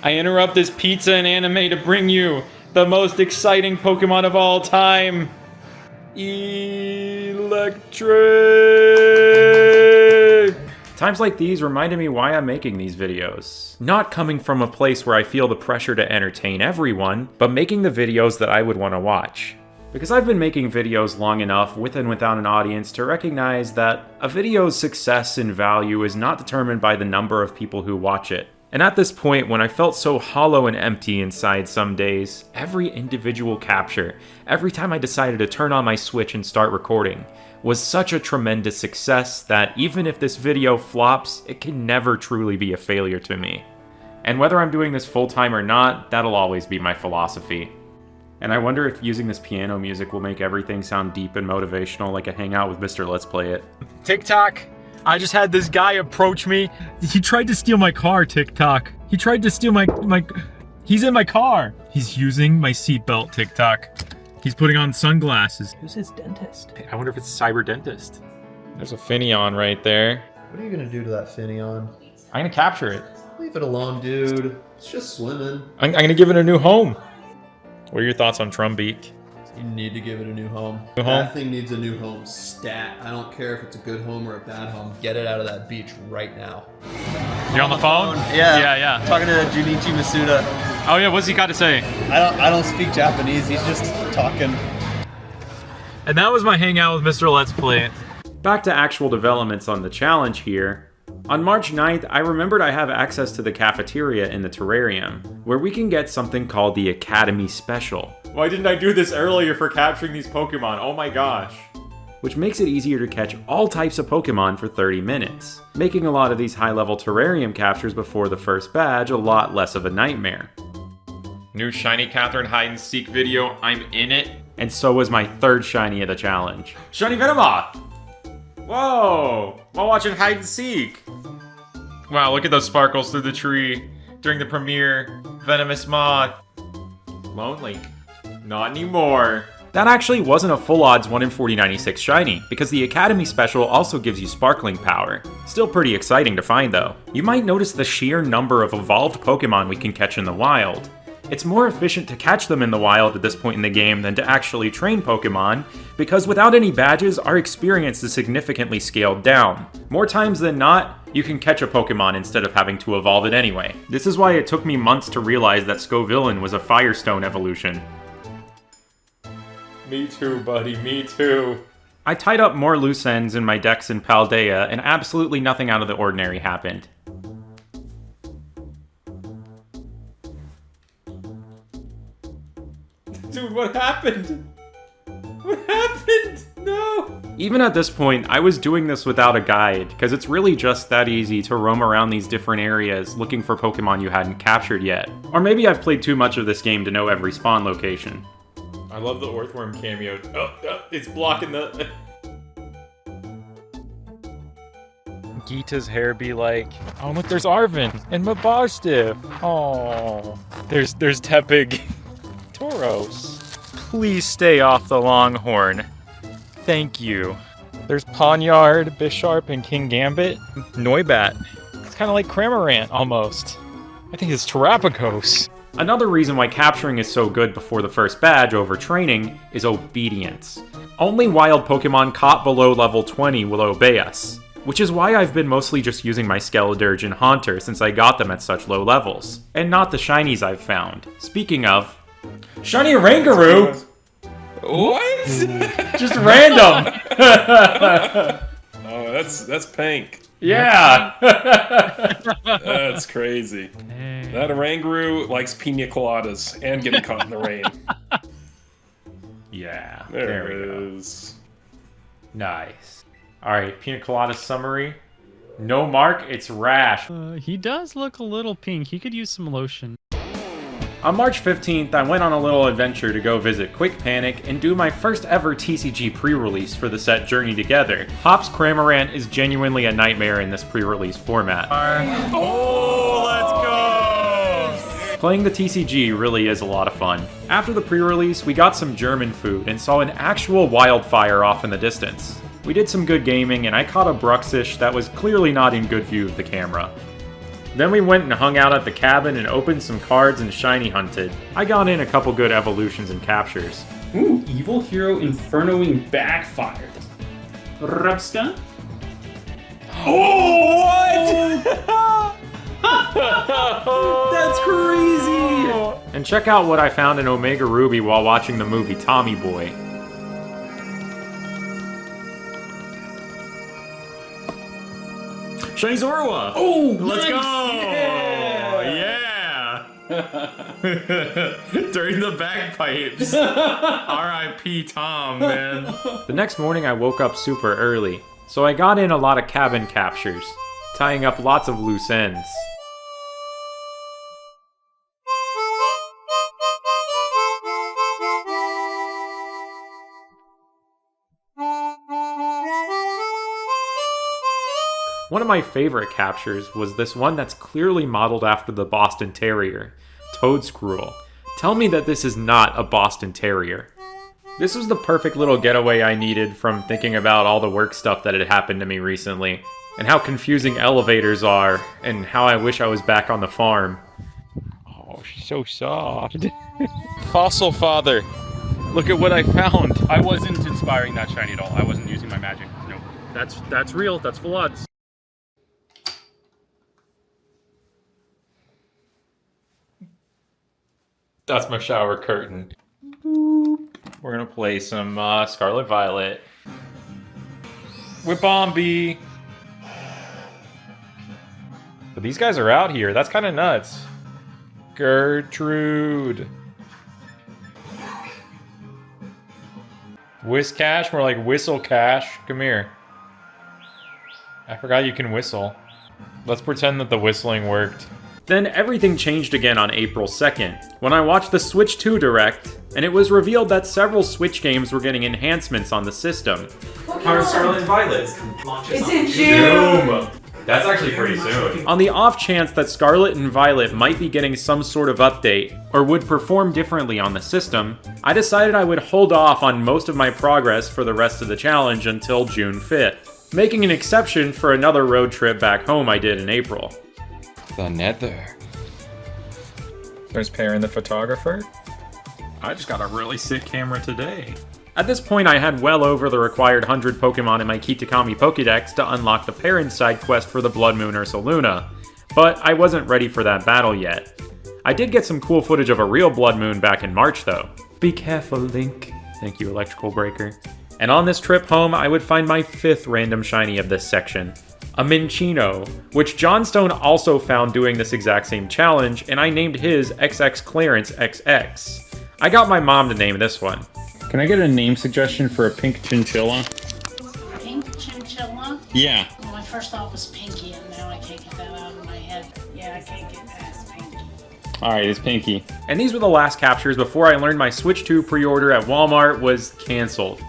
I interrupt this pizza and anime to bring you the most exciting Pokemon of all time. Electric! Times like these reminded me why I'm making these videos. Not coming from a place where I feel the pressure to entertain everyone, but making the videos that I would want to watch. Because I've been making videos long enough with and without an audience to recognize that a video's success and value is not determined by the number of people who watch it. And at this point, when I felt so hollow and empty inside some days, every individual capture, every time I decided to turn on my Switch and start recording, was such a tremendous success that even if this video flops, it can never truly be a failure to me. And whether I'm doing this full-time or not, that'll always be my philosophy. And I wonder if using this piano music will make everything sound deep and motivational like a hangout with Mr. Let's Play It. TikTok, I just had this guy approach me. He tried to steal my car, TikTok. He tried to steal my he's in my car. He's using my seatbelt, TikTok. He's putting on sunglasses. Who's his dentist? I wonder if it's a cyber dentist. There's a Finneon right there. What are you gonna do to that Finneon? I'm gonna capture it. Leave it alone, dude. It's just swimming. I'm gonna give it a new home. What are your thoughts on Trumbeak? You need to give it a new home. New home? That thing needs a new home stat. I don't care if it's a good home or a bad home. Get it out of that beach right now. You're on the phone? Yeah. Talking to Junichi Masuda. Oh yeah, what's he got to say? I don't speak Japanese. He's just talking. And that was my hangout with Mr. Let's Play It. Back to actual developments on the challenge here. On March 9th, I remembered I have access to the cafeteria in the terrarium, where we can get something called the Academy Special. Why didn't I do this earlier for capturing these Pokemon? Oh my gosh. Which makes it easier to catch all types of Pokemon for 30 minutes, making a lot of these high-level terrarium captures before the first badge a lot less of a nightmare. New Shiny Catherine hide-and-seek video, I'm in it. And so was my third Shiny of the challenge. Shiny Venomoth! Whoa! While watching hide and seek. Wow, look at those sparkles through the tree during the premiere. Venomous Moth. Lonely. Not anymore. That actually wasn't a full odds 1 in 4096 shiny, because the Academy Special also gives you sparkling power. Still pretty exciting to find though. You might notice the sheer number of evolved Pokemon we can catch in the wild. It's more efficient to catch them in the wild at this point in the game than to actually train Pokemon, because without any badges, our experience is significantly scaled down. More times than not, you can catch a Pokemon instead of having to evolve it anyway. This is why it took me months to realize that Scovillain was a Firestone evolution. Me too, buddy, me too. I tied up more loose ends in my decks in Paldea, and absolutely nothing out of the ordinary happened. Dude, what happened? What happened? No! Even at this point, I was doing this without a guide, because it's really just that easy to roam around these different areas looking for Pokemon you hadn't captured yet. Or maybe I've played too much of this game to know every spawn location. I love the Earthworm cameo. Oh, it's blocking the... Gita's hair be like, oh look, there's Arven and Mabosstiff. Oh, there's Tepig. Tauros. Please stay off the Longhorn. Thank you. There's Pawniard, Bisharp, and King Gambit. Noibat. It's kind of like Cramorant, almost. I think it's Terrapagos. Another reason why capturing is so good before the first badge over training is obedience. Only wild Pokemon caught below level 20 will obey us, which is why I've been mostly just using my Skeledirge and Haunter since I got them at such low levels, and not the shinies I've found. Speaking of, Shiny Rangaroo! What? Just random! Oh, that's pink. Yeah! That's crazy. That Rangaroo likes pina coladas and getting caught in the rain. Yeah, there it is. Nice. Alright, Pina Colada summary. No mark, it's rash. He does look a little pink. He could use some lotion. On March 15th, I went on a little adventure to go visit Quick Panic and do my first ever TCG pre-release for the set Journey Together. Hop's Cramorant is genuinely a nightmare in this pre-release format. Oh, let's go! Playing the TCG really is a lot of fun. After the pre-release, we got some German food and saw an actual wildfire off in the distance. We did some good gaming and I caught a Bruxish that was clearly not in good view of the camera. Then we went and hung out at the cabin and opened some cards and shiny hunted. I got in a couple good evolutions and captures. Ooh, Evil Hero Infernoing backfired. Rupska? Oh, what? That's crazy! And check out what I found in Omega Ruby while watching the movie Tommy Boy. Shiny Zorua! Oh, let's nice. go! Yeah! During the bagpipes. R.I.P. Tom, man. The next morning I woke up super early, so I got in a lot of cabin captures, tying up lots of loose ends. One of my favorite captures was this one that's clearly modeled after the Boston Terrier, Toadscruel. Tell me that this is not a Boston Terrier. This was the perfect little getaway I needed from thinking about all the work stuff that had happened to me recently, and how confusing elevators are, and how I wish I was back on the farm. Oh, she's so soft. Fossil Father! Look at what I found! I wasn't inspiring that shiny at all. I wasn't using my magic. No. That's real. That's full odds. That's my shower curtain. Boop. We're gonna play some Scarlet Violet with Bombi. But these guys are out here. That's kind of nuts. Gertrude. Whiskash? More like Whistle Cash. Come here. I forgot you can whistle. Let's pretend that the whistling worked. Then everything changed again on April 2nd, when I watched the Switch 2 Direct, and it was revealed that several Switch games were getting enhancements on the system. How are Scarlet Violet? It's in June! That's actually pretty soon. On the off chance that Scarlet and Violet might be getting some sort of update, or would perform differently on the system, I decided I would hold off on most of my progress for the rest of the challenge until June 5th, making an exception for another road trip back home I did in April. The Nether. There's Perrin the photographer. I just got a really sick camera today. At this point, I had well over the required 100 Pokemon in my Kitakami Pokédex to unlock the Perrin side quest for the Blood Moon Ursaluna, but I wasn't ready for that battle yet. I did get some cool footage of a real Blood Moon back in March, though. Be careful, Link. Thank you, Electrical Breaker. And on this trip home, I would find my 5th random shiny of this section. A Minccino, which Johnstone also found doing this exact same challenge, and I named his XX Clarence XX. I got my mom to name this one. Can I get a name suggestion for a pink chinchilla? Pink chinchilla? Yeah. Well, my first thought was Pinky, and now I can't get that out of my head. Yeah, I can't get past Pinky. Alright, it's Pinky. And these were the last captures before I learned my Switch 2 pre-order at Walmart was cancelled.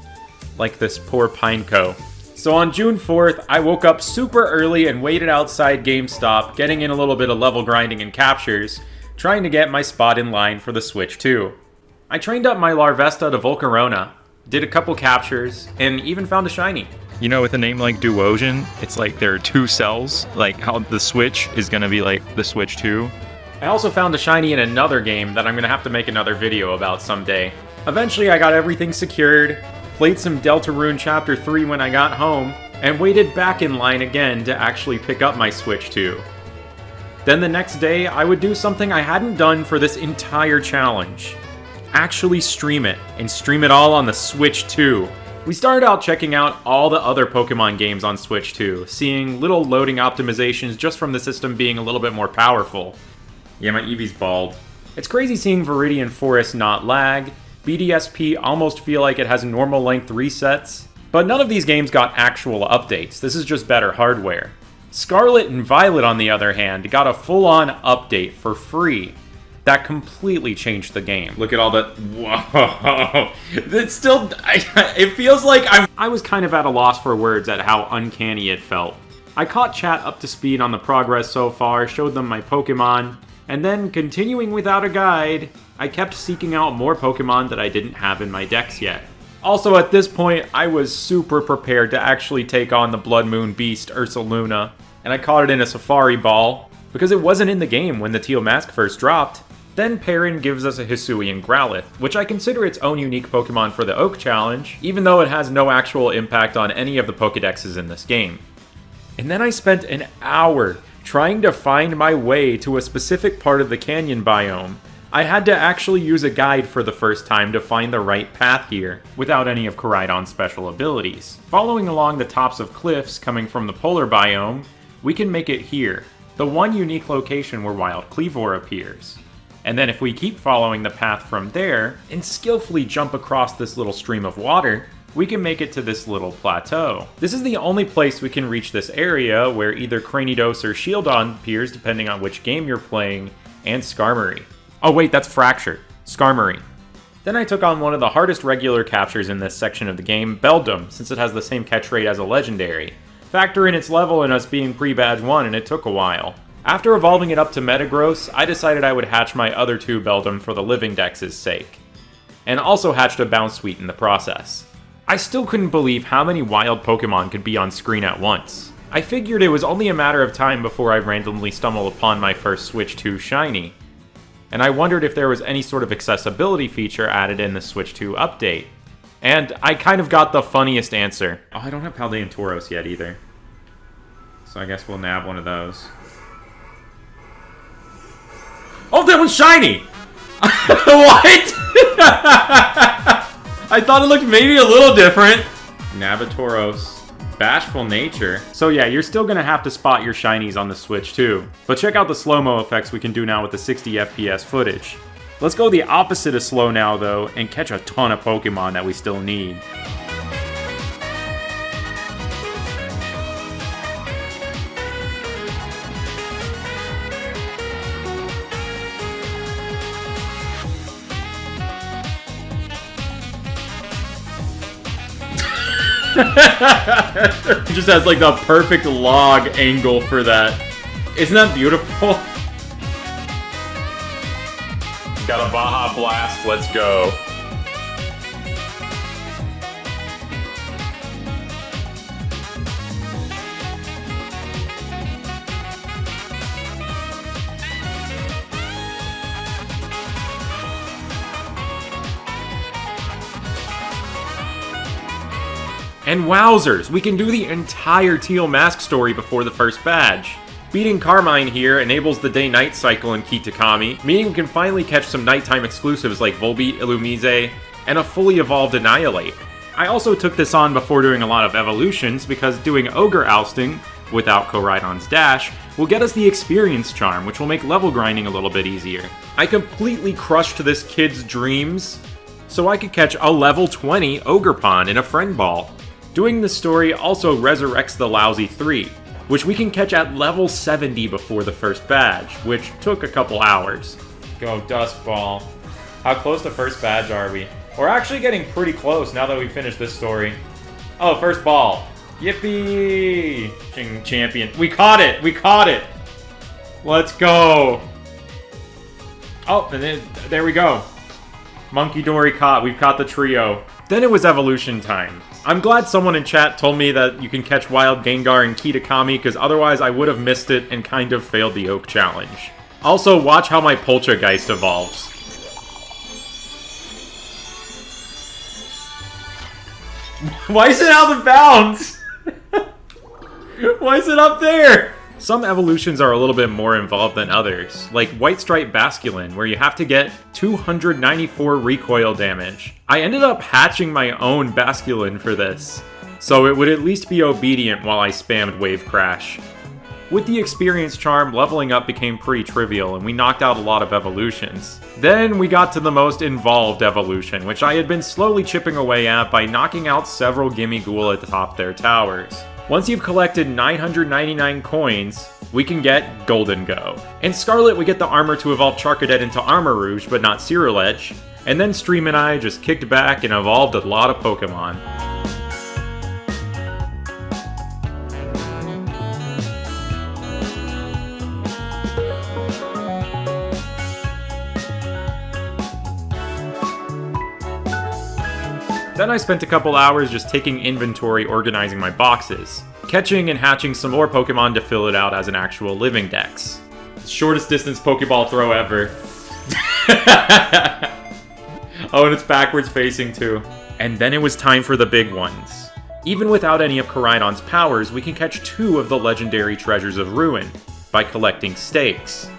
Like this poor Pineco. So on June 4th, I woke up super early and waited outside GameStop, getting in a little bit of level grinding and captures, trying to get my spot in line for the Switch 2. I trained up my Larvesta to Volcarona, did a couple captures, and even found a shiny. You know, with a name like Duosion, it's like there are 2 cells, like how the Switch is gonna be like the Switch 2. I also found a shiny in another game that I'm gonna have to make another video about someday. Eventually I got everything secured, played some Deltarune Chapter 3 when I got home, and waited back in line again to actually pick up my Switch 2. Then the next day, I would do something I hadn't done for this entire challenge. Actually stream it, and stream it all on the Switch 2. We started out checking out all the other Pokemon games on Switch 2, seeing little loading optimizations just from the system being a little bit more powerful. Yeah, my Eevee's bald. It's crazy seeing Viridian Forest not lag, BDSP almost feel like it has normal length resets, but none of these games got actual updates, this is just better hardware. Scarlet and Violet, on the other hand, got a full-on update for free. That completely changed the game. Look at all the... Whoa! It's still... it feels like I was kind of at a loss for words at how uncanny it felt. I caught chat up to speed on the progress so far, showed them my Pokemon, and then, continuing without a guide, I kept seeking out more Pokemon that I didn't have in my decks yet. Also, at this point, I was super prepared to actually take on the Blood Moon Beast Ursaluna, and I caught it in a Safari Ball, because it wasn't in the game when the Teal Mask first dropped. Then Perrin gives us a Hisuian Growlithe, which I consider its own unique Pokemon for the Oak Challenge, even though it has no actual impact on any of the Pokedexes in this game. And then I spent an hour trying to find my way to a specific part of the canyon biome. I had to actually use a guide for the first time to find the right path here, without any of Koraidon's special abilities. Following along the tops of cliffs coming from the polar biome, we can make it here, the one unique location where Wild Cleavor appears. And then if we keep following the path from there, and skillfully jump across this little stream of water, we can make it to this little plateau. This is the only place we can reach this area where either Cranidos or Shieldon appears depending on which game you're playing, and Skarmory. Oh wait, that's Fracture. Skarmory. Then I took on one of the hardest regular captures in this section of the game, Beldum, since it has the same catch rate as a legendary. Factor in its level and us being pre-badge 1, and it took a while. After evolving it up to Metagross, I decided I would hatch my other 2 Beldum for the Living Dex's sake. And also hatched a Bounsweet in the process. I still couldn't believe how many wild Pokemon could be on screen at once. I figured it was only a matter of time before I randomly stumbled upon my first Switch 2 Shiny. And I wondered if there was any sort of accessibility feature added in the Switch 2 update. And I kind of got the funniest answer. Oh, I don't have Paldean Tauros yet either. So I guess we'll nab one of those. Oh, that one's shiny! What? I thought it looked maybe a little different. Nabatoros. Bashful Nature. So yeah, you're still gonna have to spot your shinies on the Switch too. But check out the slow-mo effects we can do now with the 60 FPS footage. Let's go the opposite of slow now though, and catch a ton of Pokemon that we still need. It just has like the perfect log angle for that. Isn't that beautiful? Got a Baja Blast, let's go. And wowzers, we can do the entire Teal Mask story before the first badge. Beating Carmine here enables the day-night cycle in Kitakami, meaning we can finally catch some nighttime exclusives like Volbeat, Illumise, and a fully evolved Annihilate. I also took this on before doing a lot of evolutions because doing Ogre Ousting, without Koraidon's Dash, will get us the Experience Charm, which will make level grinding a little bit easier. I completely crushed this kid's dreams, so I could catch a level 20 Ogerpon in a Friend Ball. Doing this story also resurrects the Lousy 3, which we can catch at level 70 before the first badge, which took a couple hours. Go Dusk Ball. How close to first badge are we? We're actually getting pretty close now that we finished this story. Oh, first ball. Yippee! Champion. We caught it! We caught it! Let's go! Oh, and then, there we go. Monkey Dory caught. We've caught the trio. Then it was evolution time. I'm glad someone in chat told me that you can catch Wild Gengar in Kitakami, because otherwise I would have missed it and kind of failed the Oak Challenge. Also, watch how my Poltergeist evolves. Why is it out of bounds? Why is it up there? Some evolutions are a little bit more involved than others, like White Stripe Basculin, where you have to get 294 recoil damage. I ended up hatching my own Basculin for this, so it would at least be obedient while I spammed Wave Crash. With the Experience Charm, leveling up became pretty trivial, and we knocked out a lot of evolutions. Then we got to the most involved evolution, which I had been slowly chipping away at by knocking out several Gimme Ghoul at the top of their towers. Once you've collected 999 coins, we can get Golden Go. In Scarlet, we get the armor to evolve Charcadet into Armor Rouge, but not Cyrilege, and then Stream and I just kicked back and evolved a lot of Pokemon. Then I spent a couple hours just taking inventory organizing my boxes, catching and hatching some more Pokemon to fill it out as an actual living dex. Shortest distance Pokeball throw ever. Oh, and it's backwards facing too. And then it was time for the big ones. Even without any of Koraidon's powers, we can catch 2 of the legendary Treasures of Ruin by collecting stakes.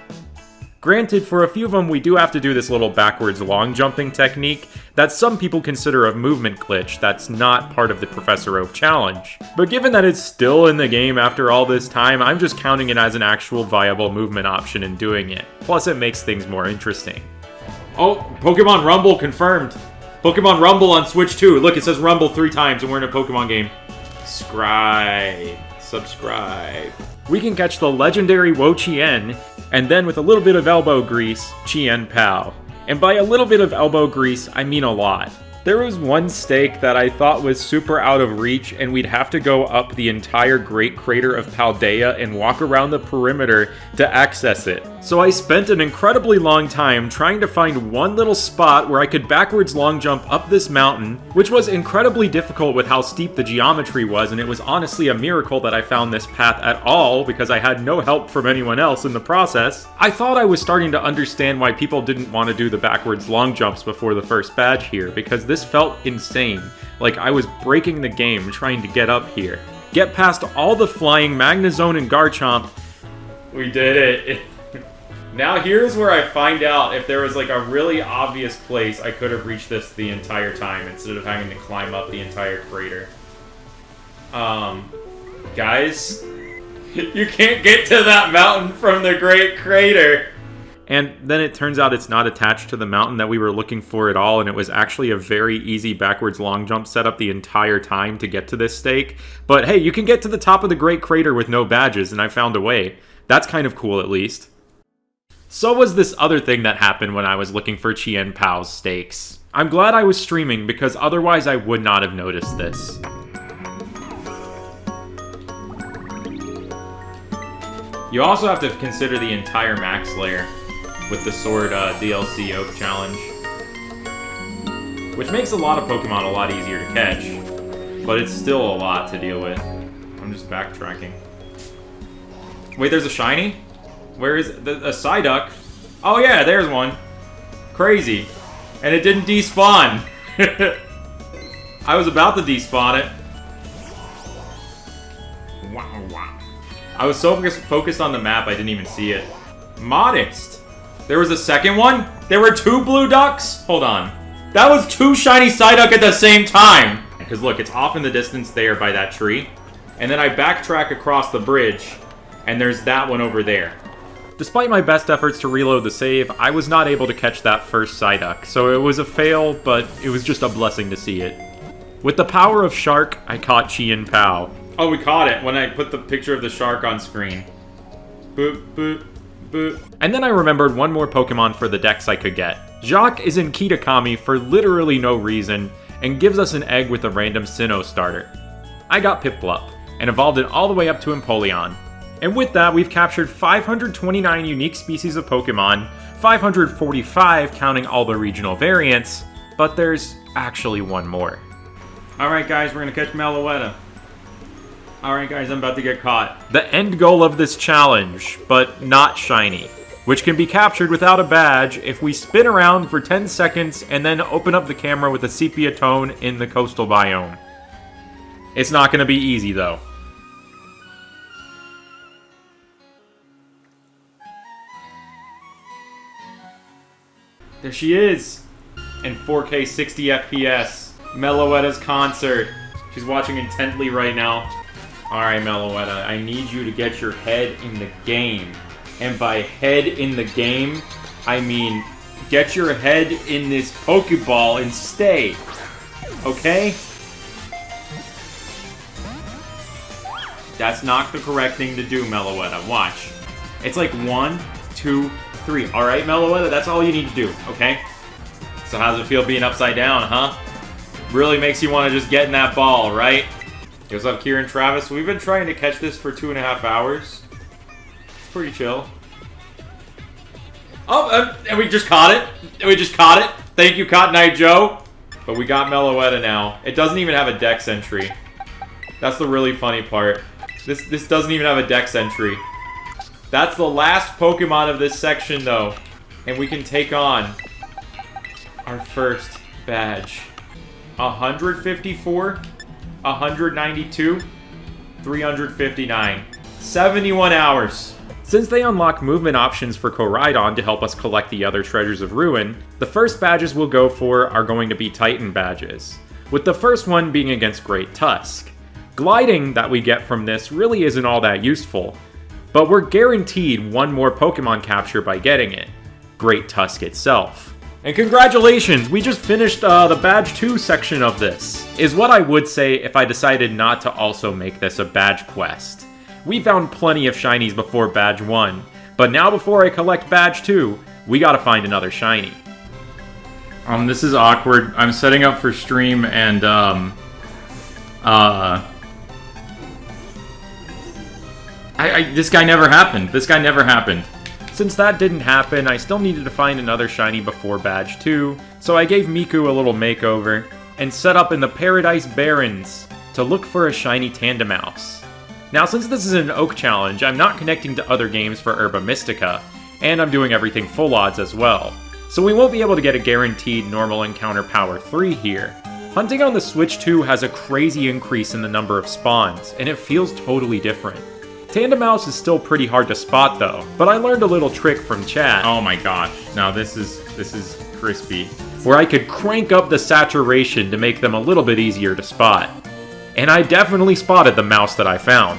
Granted, for a few of them we do have to do this little backwards long jumping technique that some people consider a movement glitch that's not part of the Professor Oak challenge. But given that it's still in the game after all this time, I'm just counting it as an actual viable movement option in doing it. Plus it makes things more interesting. Oh, Pokemon Rumble confirmed. Pokemon Rumble on Switch 2. Look, it says Rumble 3 times and we're in a Pokemon game. Subscribe. We can catch the legendary Wo-Chien, and then with a little bit of elbow grease, Chien Pao. And by a little bit of elbow grease, I mean a lot. There was one stake that I thought was super out of reach, and we'd have to go up the entire Great Crater of Paldea and walk around the perimeter to access it. So I spent an incredibly long time trying to find one little spot where I could backwards long jump up this mountain, which was incredibly difficult with how steep the geometry was, and it was honestly a miracle that I found this path at all because I had no help from anyone else in the process. I thought I was starting to understand why people didn't want to do the backwards long jumps before the first badge here, because this felt insane. Like I was breaking the game trying to get up here. Get past all the flying Magnezone and Garchomp. We did it. Now here's where I find out if there was like a really obvious place I could have reached this the entire time instead of having to climb up the entire crater. Guys, you can't get to that mountain from the Great Crater. And then it turns out it's not attached to the mountain that we were looking for at all, and it was actually a very easy backwards long jump setup the entire time to get to this stake. But hey, you can get to the top of the Great Crater with no badges, and I found a way. That's kind of cool, at least. So was this other thing that happened when I was looking for Chien Pao's stakes. I'm glad I was streaming, because otherwise I would not have noticed this. You also have to consider the entire max layer with the Sword DLC Oak challenge, which makes a lot of Pokemon a lot easier to catch, but it's still a lot to deal with. I'm just backtracking. Wait, there's a shiny? Where is it? A Psyduck? Oh yeah, there's one. Crazy. And it didn't despawn. I was about to despawn it. Wow, wow. I was so focused on the map, I didn't even see it. Modest. There was a second one? There were 2 blue ducks? Hold on. That was 2 shiny Psyduck at the same time! Because look, it's off in the distance there by that tree. And then I backtrack across the bridge, and there's that one over there. Despite my best efforts to reload the save, I was not able to catch that first Psyduck. So it was a fail, but it was just a blessing to see it. With the power of Shark, I caught Chien Pao. Oh, we caught it when I put the picture of the shark on screen. Boop, boop. And then I remembered one more Pokemon for the dex I could get. Jacques is in Kitakami for literally no reason, and gives us an egg with a random Sinnoh starter. I got Piplup, and evolved it all the way up to Empoleon. And with that, we've captured 529 unique species of Pokemon, 545 counting all the regional variants, but there's actually one more. Alright guys, we're gonna catch Meloetta. Alright guys, I'm about to get caught. The end goal of this challenge, but not shiny, which can be captured without a badge if we spin around for 10 seconds and then open up the camera with a sepia tone in the coastal biome. It's not going to be easy though. There she is! In 4K 60 FPS. Meloetta's concert. She's watching intently right now. Alright, Meloetta, I need you to get your head in the game. And by head in the game, I mean get your head in this Pokeball and stay. Okay? That's not the correct thing to do, Meloetta. Watch. It's like 1, 2, 3. Alright, Meloetta, that's all you need to do, okay? So how does it feel being upside down, huh? Really makes you want to just get in that ball, right? What's up, Kieran Travis? We've been trying to catch this for 2.5 hours. It's pretty chill. Oh, and we just caught it. We just caught it. Thank you, Cotton Eye Joe. But we got Meloetta now. It doesn't even have a dex entry. That's the really funny part. This doesn't even have a dex entry. That's the last Pokemon of this section, though. And we can take on our first badge. 154, 192, 359. 71 hours. Since they unlock movement options for Koraidon to help us collect the other treasures of Ruin, the first badges we'll go for are going to be Titan badges, with the first one being against Great Tusk. Gliding that we get from this really isn't all that useful, but we're guaranteed one more Pokemon capture by getting it, Great Tusk itself. And congratulations, we just finished the Badge 2 section of this, is what I would say if I decided not to also make this a badge quest. We found plenty of shinies before Badge 1, but now before I collect Badge 2, we gotta find another shiny. This is awkward. I'm setting up for stream and, this guy never happened. This guy never happened. Since that didn't happen, I still needed to find another shiny before Badge 2, so I gave Miku a little makeover and set up in the Paradise Barrens to look for a shiny Tandemaus. Now, since this is an Oak challenge, I'm not connecting to other games for Herba Mystica, and I'm doing everything full odds as well, so we won't be able to get a guaranteed normal encounter power 3 here. Hunting on the Switch 2 has a crazy increase in the number of spawns, and it feels totally different. Tandemaus is still pretty hard to spot though, but I learned a little trick from chat. Oh my gosh, now this is crispy. Where I could crank up the saturation to make them a little bit easier to spot. And I definitely spotted the mouse that I found.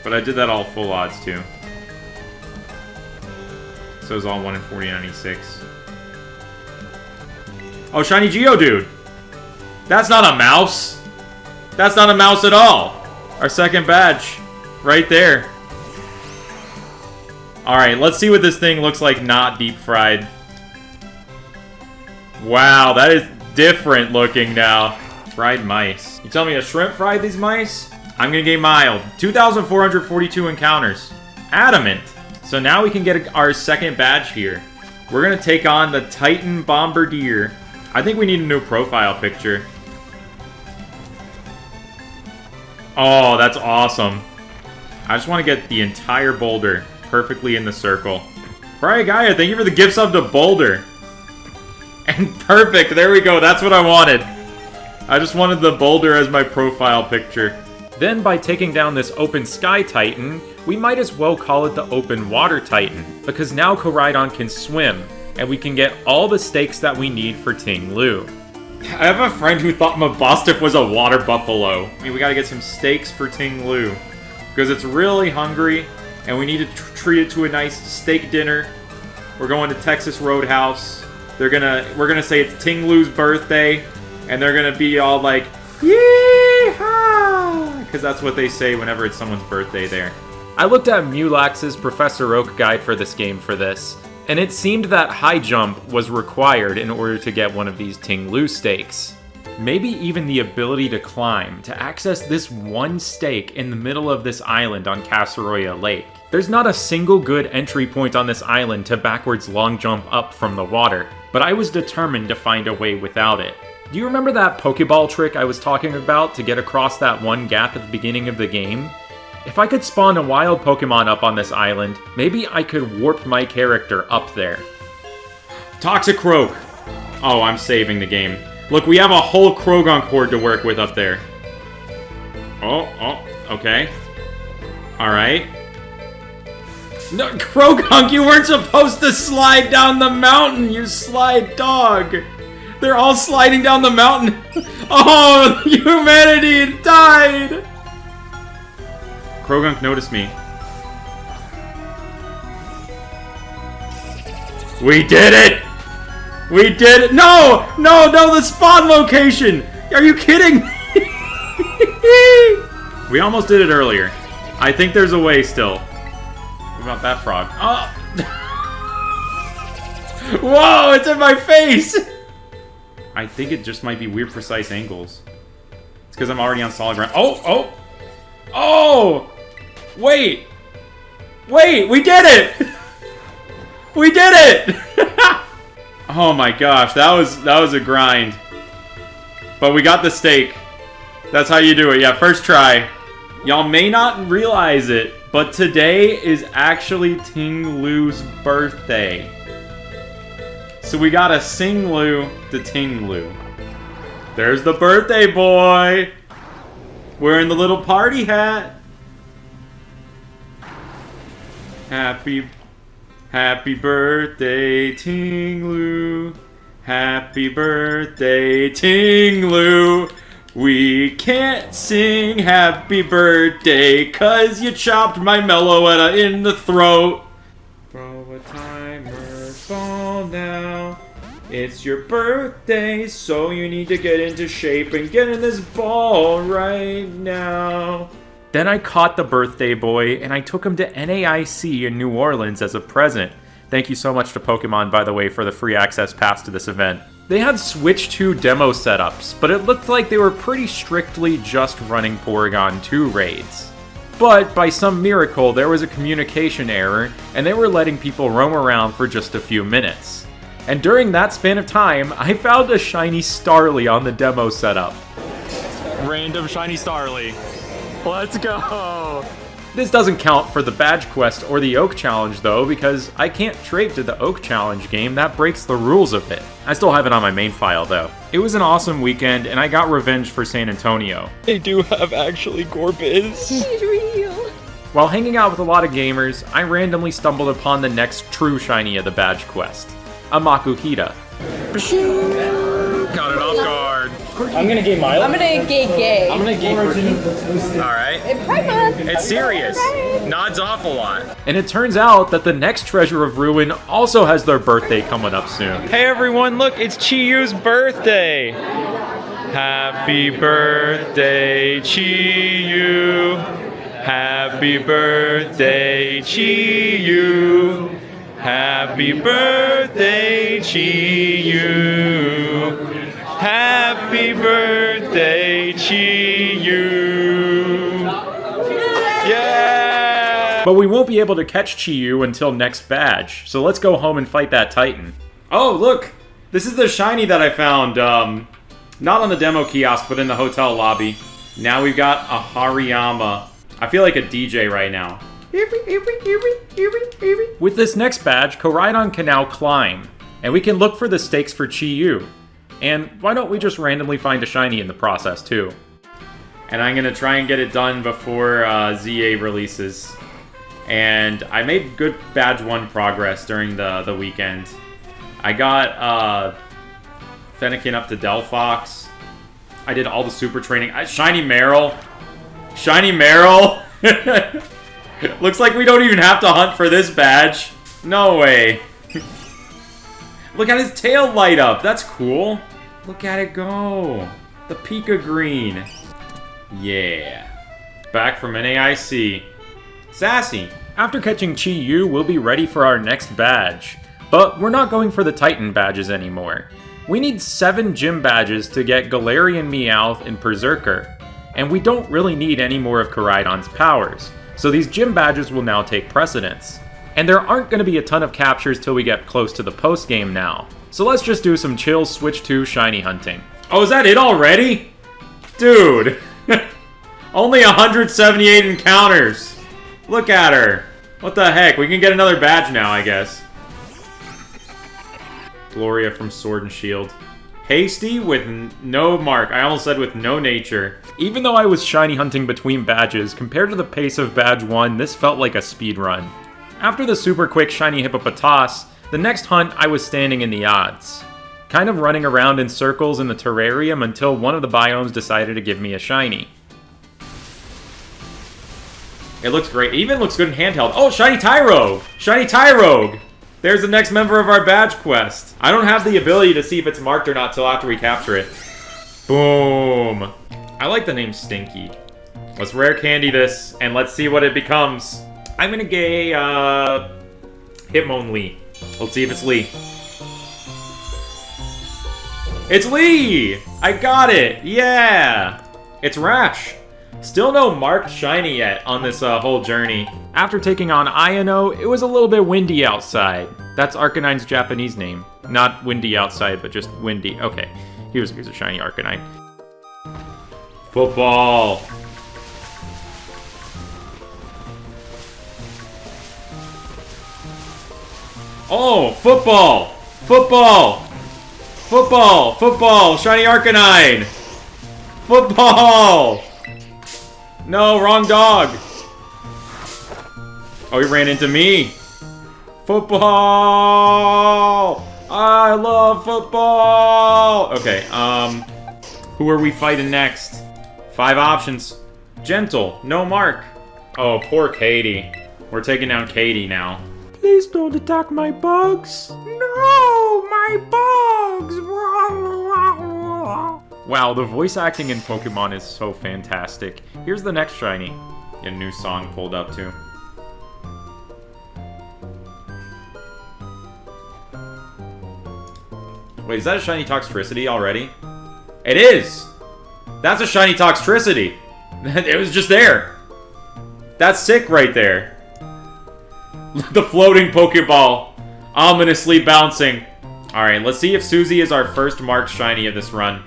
But I did that all full odds too. So it's all 1 in 4096. Oh, shiny Geodude! That's not a mouse! That's not a mouse at all! Our second badge. Right there. Alright, let's see what this thing looks like not deep fried. Wow, that is different looking now. Fried mice. You tell me a shrimp fried these mice? I'm gonna get mild. 2,442 encounters. Adamant. So now we can get our second badge here. We're gonna take on the Titan Bombardier. I think we need a new profile picture. Oh, that's awesome. I just want to get the entire boulder perfectly in the circle. Brian Gaia, thank you for the gifts of the boulder. And perfect, there we go, that's what I wanted. I just wanted the boulder as my profile picture. Then by taking down this Open Sky Titan, we might as well call it the Open Water Titan, because now Koraidon can swim, and we can get all the stakes that we need for Ting Lu. I have a friend who thought Mabostiff was a water buffalo. I mean, we gotta get some steaks for Ting Lu. Because it's really hungry, and we need to treat it to a nice steak dinner. We're going to Texas Roadhouse. We're gonna say it's Ting Lu's birthday, and they're gonna be all like, yeehaw! Because that's what they say whenever it's someone's birthday there. I looked at Mulax's Professor Oak guide for this game for this, and it seemed that high jump was required in order to get one of these Ting Lu stakes. Maybe even the ability to climb to access this one stake in the middle of this island on Casaroya Lake. There's not a single good entry point on this island to backwards long jump up from the water, but I was determined to find a way without it. Do you remember that Pokeball trick I was talking about to get across that one gap at the beginning of the game? If I could spawn a wild Pokemon up on this island, maybe I could warp my character up there. Toxicroak! Oh, I'm saving the game. Look, we have a whole Krogunk horde to work with up there. Oh, okay. Alright. No, Krogunk, you weren't supposed to slide down the mountain, you slide dog! They're all sliding down the mountain! Oh, humanity died! Krogunk noticed me. We did it! We did it! No! No, no, the spawn location! Are you kidding me? We almost did it earlier. I think there's a way still. What about that frog? Oh! Whoa, it's in my face! I think it just might be weird precise angles. It's because I'm already on solid ground. Oh! Wait! Wait, we did it! We did it! Oh my gosh, that was a grind. But we got the stake. That's how you do it. Yeah, first try. Y'all may not realize it, but today is actually Ting Lu's birthday. So we gotta sing Lu to Ting Lu. There's the birthday boy! Wearing the little party hat. Happy birthday, Ting Lu. Happy birthday, Ting Lu. We can't sing happy birthday 'cause you chopped my Meloetta in the throat. Throw a timer, fall now. It's your birthday, so you need to get into shape and get in this ball right now. Then I caught the birthday boy and I took him to NAIC in New Orleans as a present. Thank you so much to Pokemon, by the way, for the free access pass to this event. They had Switch 2 demo setups, but it looked like they were pretty strictly just running Porygon 2 raids. But by some miracle, there was a communication error, and they were letting people roam around for just a few minutes. And during that span of time, I found a shiny Starly on the demo setup. Random shiny Starly. Let's go! This doesn't count for the badge quest or the Oak Challenge though, because I can't trade to the Oak Challenge game, that breaks the rules of it. I still have it on my main file though. It was an awesome weekend, and I got revenge for San Antonio. They do have actually Gorbiz. He's real. While hanging out with a lot of gamers, I randomly stumbled upon the next true shiny of the badge quest, a Makuhita. Got it off guard. I'm gonna gay Milo. I'm gonna gay gay. I'm gonna gay Courtney. Alright. It's serious. Nods off a lot. And it turns out that the next Treasure of Ruin also has their birthday coming up soon. Hey everyone, look, it's Chiyu's birthday! Happy birthday, Chiyu! Happy birthday, Chiyu! Happy birthday, Chiyu! Happy birthday, Chiyu! Yeah! But we won't be able to catch Chiyu until next badge, so let's go home and fight that Titan. Oh, look! This is the shiny that I found, not on the demo kiosk, but in the hotel lobby. Now we've got a Hariyama. I feel like a DJ right now. With this next badge, Koraidon can now climb, and we can look for the stakes for Chiyu. And why don't we just randomly find a shiny in the process, too? And I'm gonna try and get it done before ZA releases. And I made good badge 1 progress during the weekend. I got Fennekin up to Delphox. I did all the super training. Shiny Meryl! Shiny Meryl! Looks like we don't even have to hunt for this badge. No way. Look at his tail light up. That's cool. Look at it go. The Pika Green. Yeah. Back from NAIC. Sassy. After catching Chiyu, we'll be ready for our next badge. But we're not going for the Titan badges anymore. We need 7 gym badges to get Galarian Meowth and Berserker. And we don't really need any more of Koraidon's powers. So these gym badges will now take precedence. And there aren't going to be a ton of captures till we get close to the post-game now. So let's just do some chill Switch 2 shiny hunting. Oh, is that it already? Dude. Only 178 encounters. Look at her. What the heck? We can get another badge now, I guess. Gloria from Sword and Shield. Hasty with no mark. I almost said with no nature. Even though I was shiny hunting between badges, compared to the pace of badge 1, this felt like a speed run. After the super quick shiny Hippopotas, the next hunt I was standing in the odds. Kind of running around in circles in the terrarium until one of the biomes decided to give me a shiny. It looks great. It even looks good in handheld. Oh, shiny Tyrogue! Shiny Tyrogue! There's the next member of our badge quest. I don't have the ability to see if it's marked or not till after we capture it. Boom. I like the name Stinky. Let's rare candy this, and let's see what it becomes. I'm gonna gay, Hitmonlee. Let's see if it's Lee. It's Lee! I got it! Yeah! It's Rash. Still no marked shiny yet on this whole journey. After taking on Iono, it was a little bit windy outside. That's Arcanine's Japanese name. Not windy outside, but just windy. Okay, here's a shiny Arcanine. Football! Oh, football! Football! Football! Football! Shiny Arcanine! Football! No, wrong dog! Oh, he ran into me! Football! I love football! Okay, who are we fighting next? 5 options. Gentle, no mark. Oh, poor Katie. We're taking down Katie now. Please don't attack my bugs. No, my bugs! Wow, the voice acting in Pokemon is so fantastic. Here's the next shiny. Get a new song pulled up too. Wait, is that a shiny Toxtricity already? It is! That's a shiny Toxtricity! It was just there! That's sick right there. The floating Pokeball. Ominously bouncing. Alright, let's see if Susie is our first marked shiny of this run.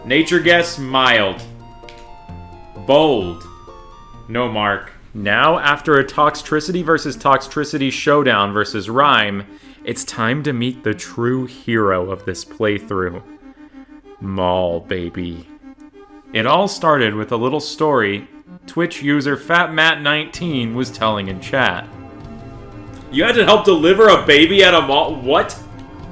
Nature guess, mild. Bold. No mark. Now, after a Toxtricity versus Toxtricity showdown versus Rhyme, it's time to meet the true hero of this playthrough. Maul, baby. It all started with a little story Twitch user FatMat19 was telling in chat. You had to help deliver a baby at a mall? What?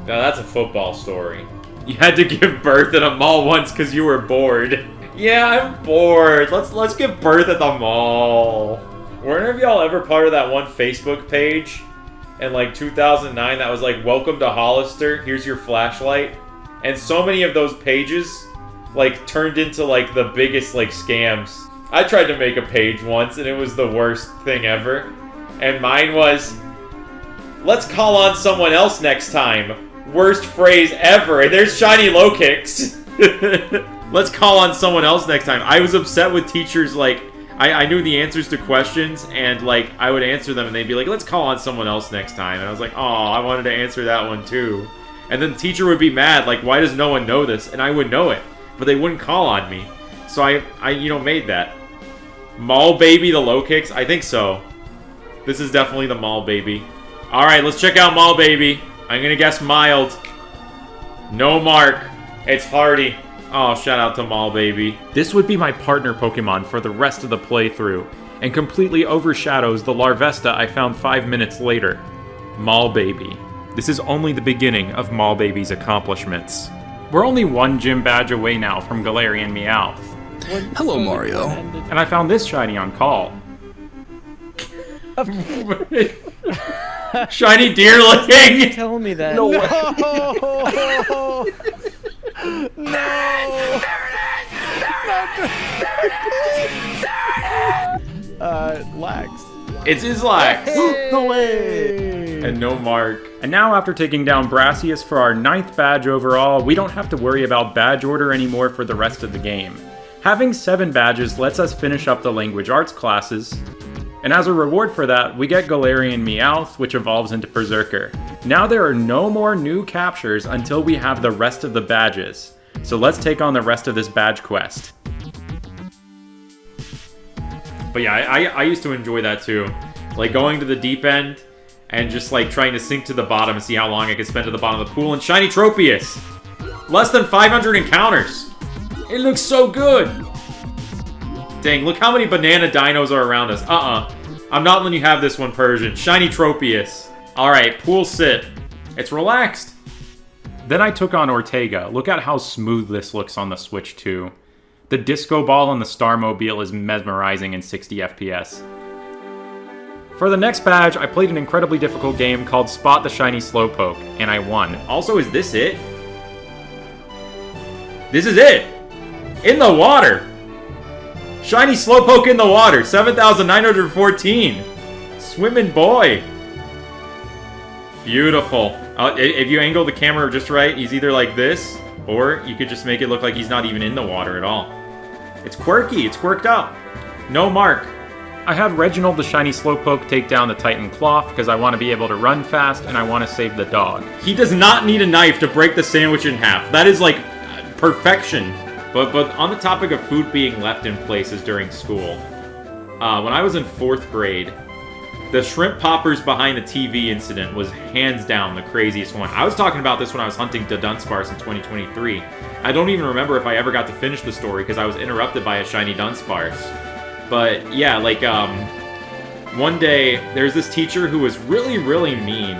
Now that's a football story. You had to give birth at a mall once because you were bored. Yeah, I'm bored. Let's give birth at the mall. Were any of y'all ever part of that one Facebook page in like 2009 that was like, welcome to Hollister, here's your flashlight? And so many of those pages like turned into like the biggest like scams. I tried to make a page once and it was the worst thing ever. And mine was, let's call on someone else next time. Worst phrase ever. And there's shiny low kicks. Let's call on someone else next time. I was upset with teachers, like, I knew the answers to questions, and, like, I would answer them, and they'd be like, let's call on someone else next time. And I was like, oh, I wanted to answer that one, too. And then the teacher would be mad, like, why does no one know this? And I would know it, but they wouldn't call on me. So I made that. Mall Baby, the low kicks? I think so. This is definitely the Mall Baby. Alright, let's check out Mall Baby. I'm gonna guess mild. No mark. It's Hardy. Oh, shout out to Mall Baby. This would be my partner Pokemon for the rest of the playthrough, and completely overshadows the Larvesta I found 5 minutes later. Mall Baby. This is only the beginning of Mall Baby's accomplishments. We're only one gym badge away now from Galarian Meowth. Hello, Mario. And I found this shiny on call. Shiny Deerling! Tell me that. No way. No! Lax. It's his Lax! No way! And no mark. And now after taking down Brassius for our 9th badge overall, we don't have to worry about badge order anymore for the rest of the game. Having 7 badges lets us finish up the language arts classes, and as a reward for that, we get Galarian Meowth, which evolves into Berserker. Now there are no more new captures until we have the rest of the badges. So let's take on the rest of this badge quest. But yeah, I used to enjoy that too. Like going to the deep end and just like trying to sink to the bottom and see how long I could spend at the bottom of the pool. And Shiny Tropius! Less than 500 encounters! It looks so good! Dang, look how many banana dinos are around us. I'm not letting you have this one, Persian. Shiny Tropius. Alright, pool sit. It's relaxed. Then I took on Ortega. Look at how smooth this looks on the Switch, too. The disco ball on the Starmobile is mesmerizing in 60 FPS. For the next badge, I played an incredibly difficult game called Spot the Shiny Slowpoke, and I won. Also, is this it? This is it! In the water! Shiny Slowpoke in the water, 7,914. Swimming boy. Beautiful. If you angle the camera just right, he's either like this, or you could just make it look like he's not even in the water at all. It's quirky, it's quirked up. No mark. I had Reginald the Shiny Slowpoke take down the Titan Cloth because I want to be able to run fast and I want to save the dog. He does not need a knife to break the sandwich in half. That is like perfection. But on the topic of food being left in places during school, when I was in 4th grade, the shrimp poppers behind the TV incident was hands down the craziest one. I was talking about this when I was hunting the Dunsparce in 2023. I don't even remember if I ever got to finish the story because I was interrupted by a shiny Dunsparce. But yeah, like one day there's this teacher who was really, really mean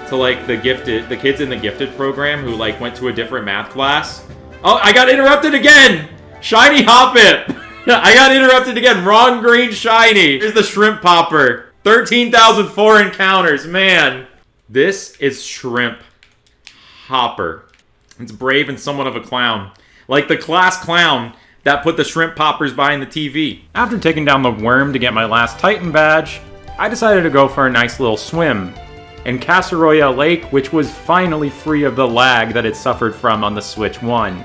to like the kids in the gifted program who like went to a different math class. Oh, I got interrupted again! Shiny Hoppip! I got interrupted again. Wrong green shiny. Here's the shrimp popper. 13,004 encounters. Man. This is Shrimp Hopper. It's brave and somewhat of a clown. Like the class clown that put the shrimp poppers behind the TV. After taking down the worm to get my last Titan badge, I decided to go for a nice little swim. and Casseroya Lake, which was finally free of the lag that it suffered from on the Switch 1.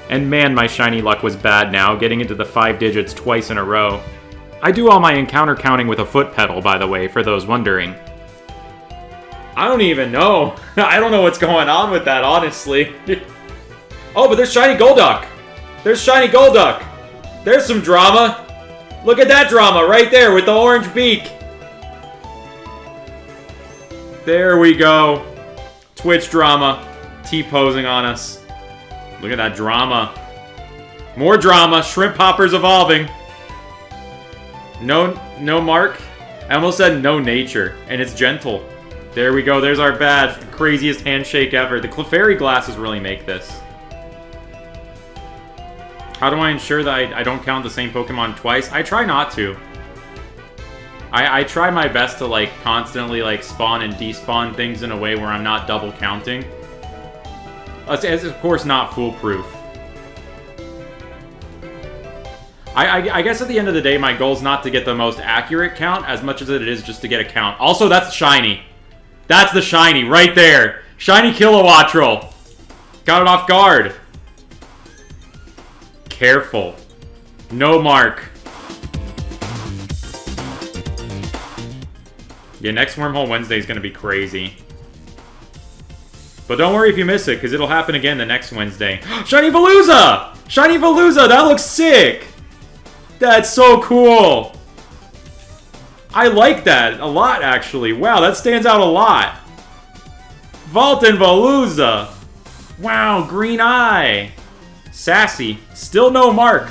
And man, my shiny luck was bad now, getting into the 5 digits twice in a row. I do all my encounter counting with a foot pedal, by the way, for those wondering. I don't even know. I don't know what's going on with that, honestly. Oh, but there's shiny Golduck! There's shiny Golduck! There's some drama! Look at that drama right there with the orange beak! There we go. Twitch drama. T-posing on us. Look at that drama. More drama. Shrimp Hopper's evolving. No mark. I almost said no nature. And it's gentle. There we go. There's our badge. The craziest handshake ever. The Clefairy glasses really make this. How do I ensure that I don't count the same Pokemon twice? I try not to. I try my best to, like, constantly, like, spawn and despawn things in a way where I'm not double counting. It's, of course, not foolproof. I guess at the end of the day, my goal is not to get the most accurate count as much as it is just to get a count. Also, that's shiny. That's the shiny right there. Shiny Kilowattrel. Got it off guard. Careful. No mark. Yeah, next Wormhole Wednesday is going to be crazy. But don't worry if you miss it, because it'll happen again the next Wednesday. Shiny Veluza! Shiny Veluza! That looks sick! That's so cool! I like that a lot, actually. Wow, that stands out a lot. Vaultin Veluza! Wow, green eye! Sassy. Still no mark.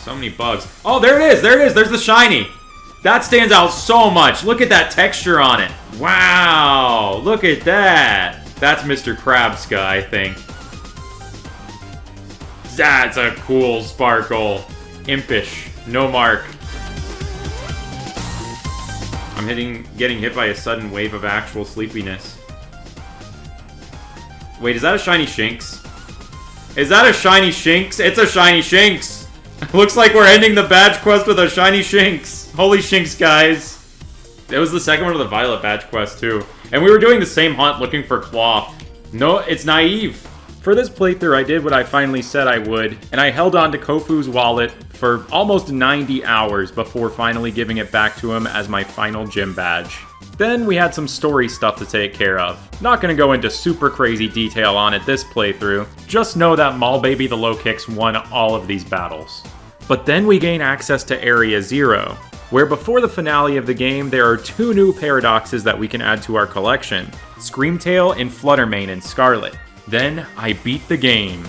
So many bugs. Oh, there it is! There it is! There's the shiny! That stands out so much! Look at that texture on it! Wow! Look at that! That's Mr. Krabska, I think. That's a cool sparkle. Impish. No mark. I'm getting hit by a sudden wave of actual sleepiness. Wait, is that a shiny Shinx? Is that a shiny Shinx? It's a shiny Shinx! Looks like we're ending the badge quest with a shiny Shinx. Holy Shinx, guys. It was the second one of the Violet badge quest, too. And we were doing the same hunt looking for Cloth. No, it's naive. For this playthrough, I did what I finally said I would, and I held on to Kofu's wallet for almost 90 hours before finally giving it back to him as my final gym badge. Then we had some story stuff to take care of. Not gonna go into super crazy detail on it this playthrough, just know that Malbaby the Low Kicks won all of these battles. But then we gain access to Area 0, where before the finale of the game, there are 2 new paradoxes that we can add to our collection, Screamtail and Fluttermane in Scarlet. Then I beat the game.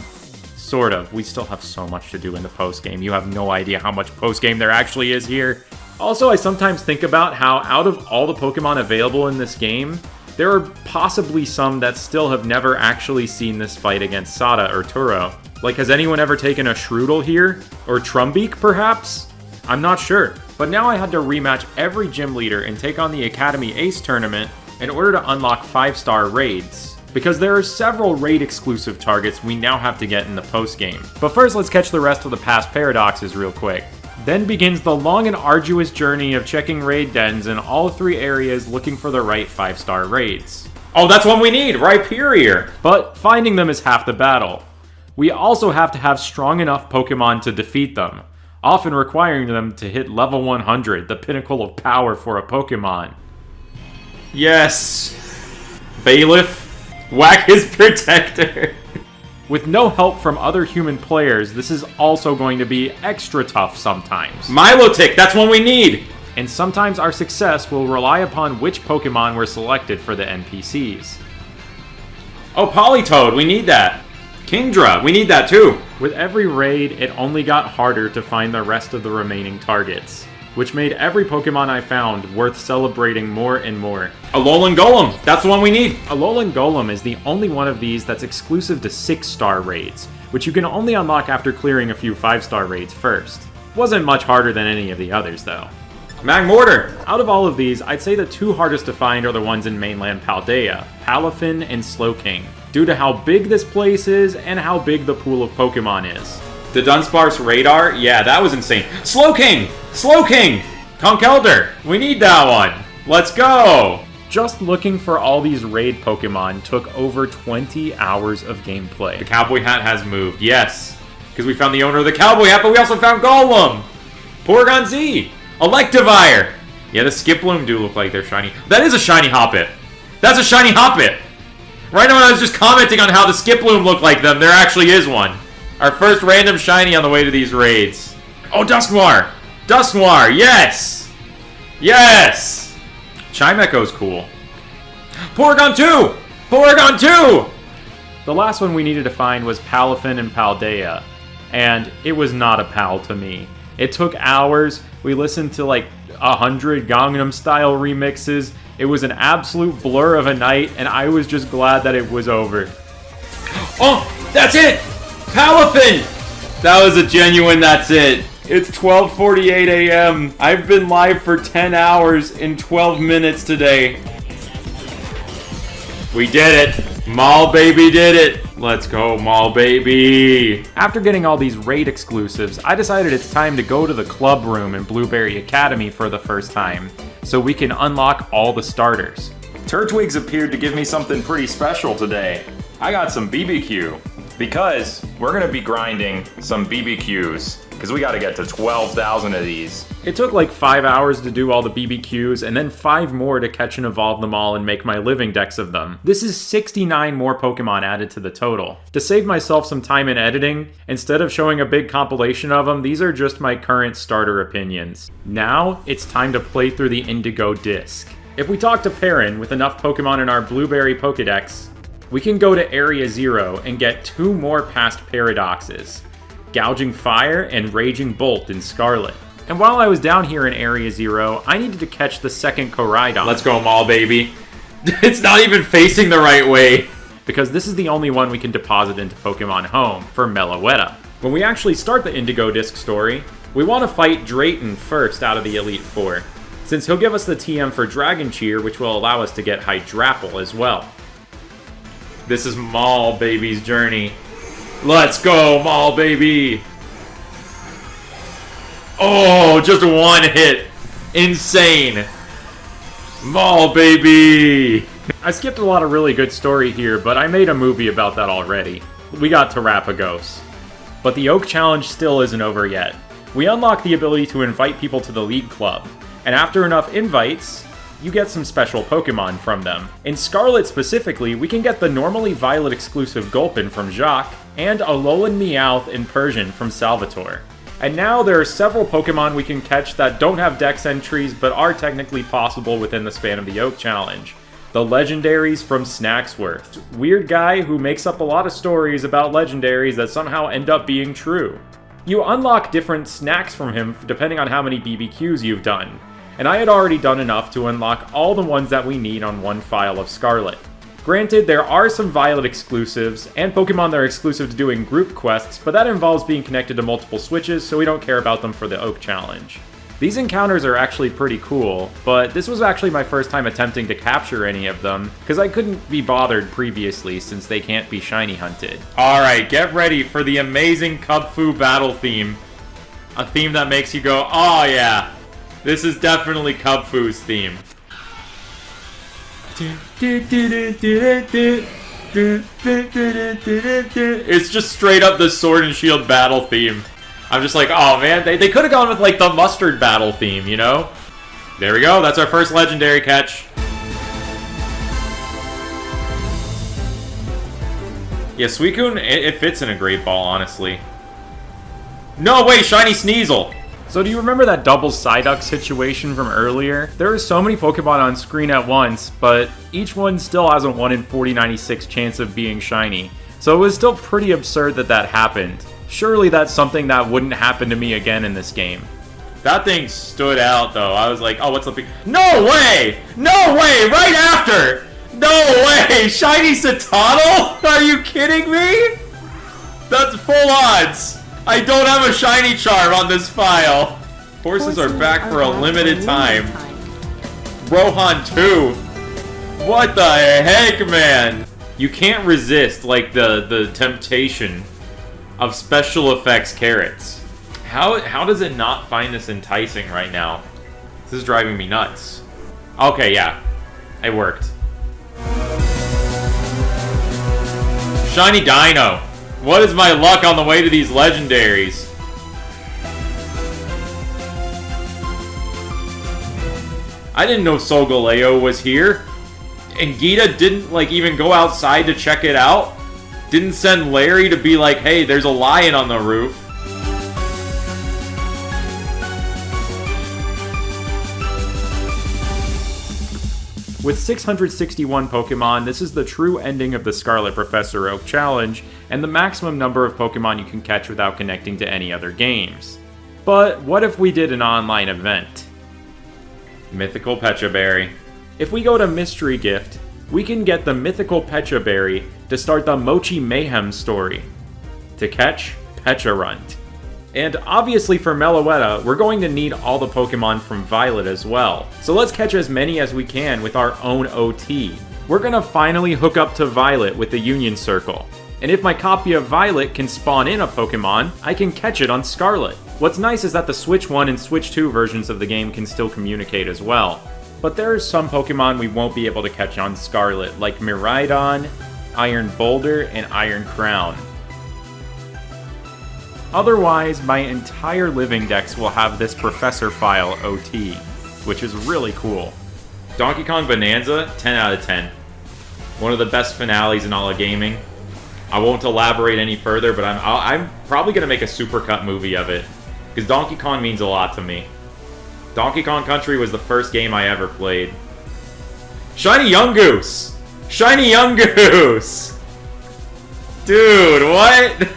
Sort of. We still have so much to do in the post-game. You have no idea how much post-game there actually is here. Also, I sometimes think about how out of all the Pokemon available in this game, there are possibly some that still have never actually seen this fight against Sada or Turo. Like, has anyone ever taken a Shroodle here? Or Trumbeak, perhaps? I'm not sure. But now I had to rematch every gym leader and take on the Academy Ace tournament in order to unlock 5-star raids. Because there are several raid-exclusive targets we now have to get in the post-game. But first, let's catch the rest of the past paradoxes real quick. Then begins the long and arduous journey of checking raid dens in all 3 areas looking for the right 5-star raids. Oh, that's what we need! Rhyperior! But finding them is half the battle. We also have to have strong enough Pokemon to defeat them, often requiring them to hit level 100, the pinnacle of power for a Pokemon. Yes! Bailiff? Whack his protector! With no help from other human players, this is also going to be extra tough sometimes. Milotic, that's what we need! And sometimes our success will rely upon which Pokemon were selected for the NPCs. Oh, Politoed, we need that! Kingdra, we need that too! With every raid, it only got harder to find the rest of the remaining targets, which made every Pokemon I found worth celebrating more and more. Alolan Golem! That's the one we need! Alolan Golem is the only one of these that's exclusive to 6-star raids, which you can only unlock after clearing a few 5-star raids first. Wasn't much harder than any of the others, though. Magmortar! Out of all of these, I'd say the 2 hardest to find are the ones in mainland Paldea, Palafin and Slowking, due to how big this place is and how big the pool of Pokemon is. The Dunsparce Radar? Yeah, that was insane. Slowking! Slowking! Conkeldurr! We need that one! Let's go! Just looking for all these raid Pokemon took over 20 hours of gameplay. The cowboy hat has moved, yes. Because we found the owner of the cowboy hat, but we also found Golem! Porygon Z! Electivire! Yeah, the Skiploom do look like they're shiny. That is a shiny Hoppip! That's a shiny Hoppip! Right now when I was just commenting on how the Skiploom looked like them, there actually is one. Our first random shiny on the way to these raids. Oh, Dusknoir! Dusknoir, yes! Yes! Chimecho's cool. Porygon 2! Porygon 2! The last one we needed to find was Palafin and Paldea, and it was not a pal to me. It took hours. We listened to like 100 Gangnam Style remixes. It was an absolute blur of a night, and I was just glad that it was over. Oh, that's it! Palafin! That was a genuine that's it. It's 12:48 a.m. I've been live for 10 hours and 12 minutes today. We did it. Mall Baby did it. Let's go, Mall Baby. After getting all these raid exclusives, I decided it's time to go to the club room in Blueberry Academy for the first time, so we can unlock all the starters. Turtwigs appeared to give me something pretty special today. I got some BBQ, because we're gonna be grinding some BBQs, because we gotta get to 12,000 of these. It took like 5 hours to do all the BBQs, and then 5 more to catch and evolve them all and make my living decks of them. This is 69 more Pokemon added to the total. To save myself some time in editing, instead of showing a big compilation of them, these are just my current starter opinions. Now, it's time to play through the Indigo Disc. If we talk to Perrin with enough Pokemon in our Blueberry Pokedex, we can go to Area 0 and get 2 more past paradoxes, Gouging Fire and Raging Bolt in Scarlet. And while I was down here in Area 0, I needed to catch the second Koraidon. Let's go, Mall Baby. It's not even facing the right way. Because this is the only one we can deposit into Pokemon Home for Meloetta. When we actually start the Indigo Disc story, we want to fight Drayton first out of the Elite Four, since he'll give us the TM for Dragon Cheer, which will allow us to get Hydrapple as well. This is Mall Baby's journey. Let's go, Mall Baby! Oh, just one hit. Insane. Mall Baby! I skipped a lot of really good story here, but I made a movie about that already. We got Terrapagos. But the Oak Challenge still isn't over yet. We unlock the ability to invite people to the League Club, and after enough invites, you get some special Pokemon from them. In Scarlet specifically, we can get the normally Violet exclusive Gulpin from Jacques, and Alolan Meowth in Persian from Salvatore. And now there are several Pokemon we can catch that don't have Dex entries but are technically possible within the span of the Oak Challenge. The Legendaries from Snacksworth. Weird guy who makes up a lot of stories about Legendaries that somehow end up being true. You unlock different snacks from him depending on how many BBQs you've done, and I had already done enough to unlock all the ones that we need on one file of Scarlet. Granted, there are some Violet exclusives, and Pokemon that are exclusive to doing group quests, but that involves being connected to multiple Switches, so we don't care about them for the Oak Challenge. These encounters are actually pretty cool, but this was actually my first time attempting to capture any of them, because I couldn't be bothered previously since they can't be shiny hunted. Alright, get ready for the amazing Kubfu battle theme. A theme that makes you go, oh yeah, this is definitely Kubfu's theme. It's just straight up the Sword and Shield battle theme. I'm just like, oh man, they could have gone with like the mustard battle theme, you know? There we go, that's our first legendary catch. Yeah, Suicune, it fits in a Great Ball, honestly. No, wait, shiny Sneasel! So do you remember that double Psyduck situation from earlier? There are so many Pokemon on screen at once, but each one still has a 1 in 4096 chance of being shiny. So it was still pretty absurd that that happened. Surely that's something that wouldn't happen to me again in this game. That thing stood out though. I was like, oh, what's the big... No way! No way! Right after! No way! Shiny Citadel? Are you kidding me? That's full odds. I don't have a shiny charm on this file. Horses are back for a limited time. Rohan 2. What the heck, man? You can't resist, like, the temptation of special effects carrots. How does it not find this enticing right now? This is driving me nuts. Okay, yeah. It worked. Shiny Dino. What is my luck on the way to these legendaries? I didn't know Solgaleo was here. And Gita didn't, like, even go outside to check it out? Didn't send Larry to be like, hey, there's a lion on the roof. With 661 Pokemon, this is the true ending of the Scarlet Professor Oak challenge, and the maximum number of Pokemon you can catch without connecting to any other games. But what if we did an online event? Mythical Pecha Berry. If we go to Mystery Gift, we can get the Mythical Pecha Berry to start the Mochi Mayhem story. To catch, Pecha Runt. And obviously for Meloetta, we're going to need all the Pokemon from Violet as well. So let's catch as many as we can with our own OT. We're gonna finally hook up to Violet with the Union Circle. And if my copy of Violet can spawn in a Pokemon, I can catch it on Scarlet. What's nice is that the Switch 1 and Switch 2 versions of the game can still communicate as well. But there are some Pokemon we won't be able to catch on Scarlet, like Miraidon, Iron Boulder, and Iron Crown. Otherwise, my entire living dex will have this Professor File OT, which is really cool. Donkey Kong Bonanza, 10 out of 10. One of the best finales in all of gaming. I won't elaborate any further, but I'm probably going to make a supercut movie of it, because Donkey Kong means a lot to me. Donkey Kong Country was the first game I ever played. Shiny Yungoos! Shiny Yungoos! Dude, what?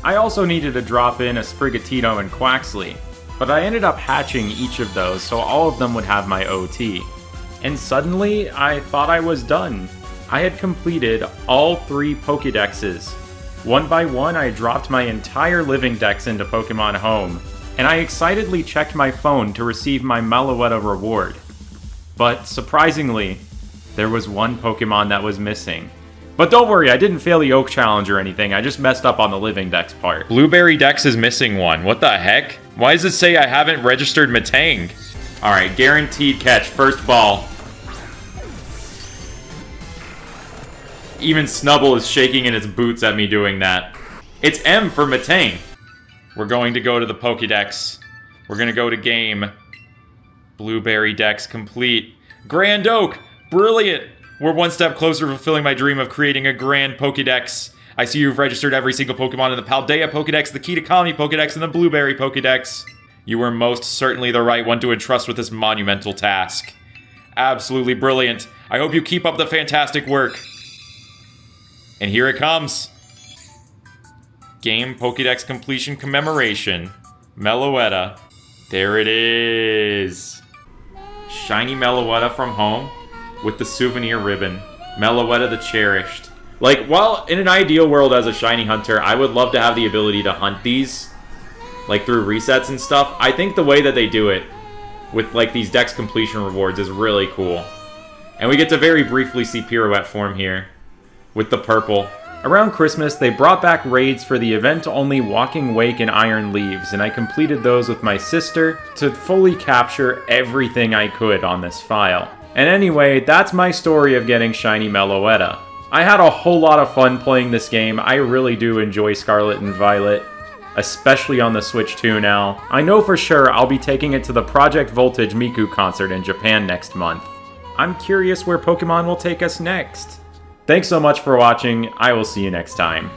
I also needed to drop in a Sprigatito and Quaxley, but I ended up hatching each of those so all of them would have my OT. And suddenly, I thought I was done. I had completed all 3 Pokédexes. One by one, I dropped my entire living dex into Pokemon Home, and I excitedly checked my phone to receive my Meloetta reward. But surprisingly, there was one Pokemon that was missing. But don't worry, I didn't fail the Oak Challenge or anything, I just messed up on the living dex part. Blueberry Dex is missing one, what the heck? Why does it say I haven't registered Metang? Alright, guaranteed catch, first ball. Even Snubble is shaking in its boots at me doing that. It's M for Metang. We're going to go to the Pokédex. We're gonna go to game. Blueberry Dex complete. Grand Oak! Brilliant! We're one step closer to fulfilling my dream of creating a grand Pokédex. I see you've registered every single Pokemon in the Paldea Pokédex, the Kitakami Pokédex, and the Blueberry Pokédex. You were most certainly the right one to entrust with this monumental task. Absolutely brilliant. I hope you keep up the fantastic work. And here it comes. Game Pokédex completion commemoration. Meloetta. There it is. Shiny Meloetta from home with the souvenir ribbon. Meloetta the cherished. Like, while in an ideal world as a shiny hunter, I would love to have the ability to hunt these, like, through resets and stuff. I think the way that they do it with, like, these dex completion rewards is really cool. And we get to very briefly see Pirouette form here with the purple. Around Christmas, they brought back raids for the event-only Walking Wake and Iron Leaves, and I completed those with my sister to fully capture everything I could on this file. And anyway, that's my story of getting Shiny Meloetta. I had a whole lot of fun playing this game. I really do enjoy Scarlet and Violet, especially on the Switch 2 now. I know for sure I'll be taking it to the Project Voltage Miku concert in Japan next month. I'm curious where Pokemon will take us next. Thanks so much for watching. I will see you next time.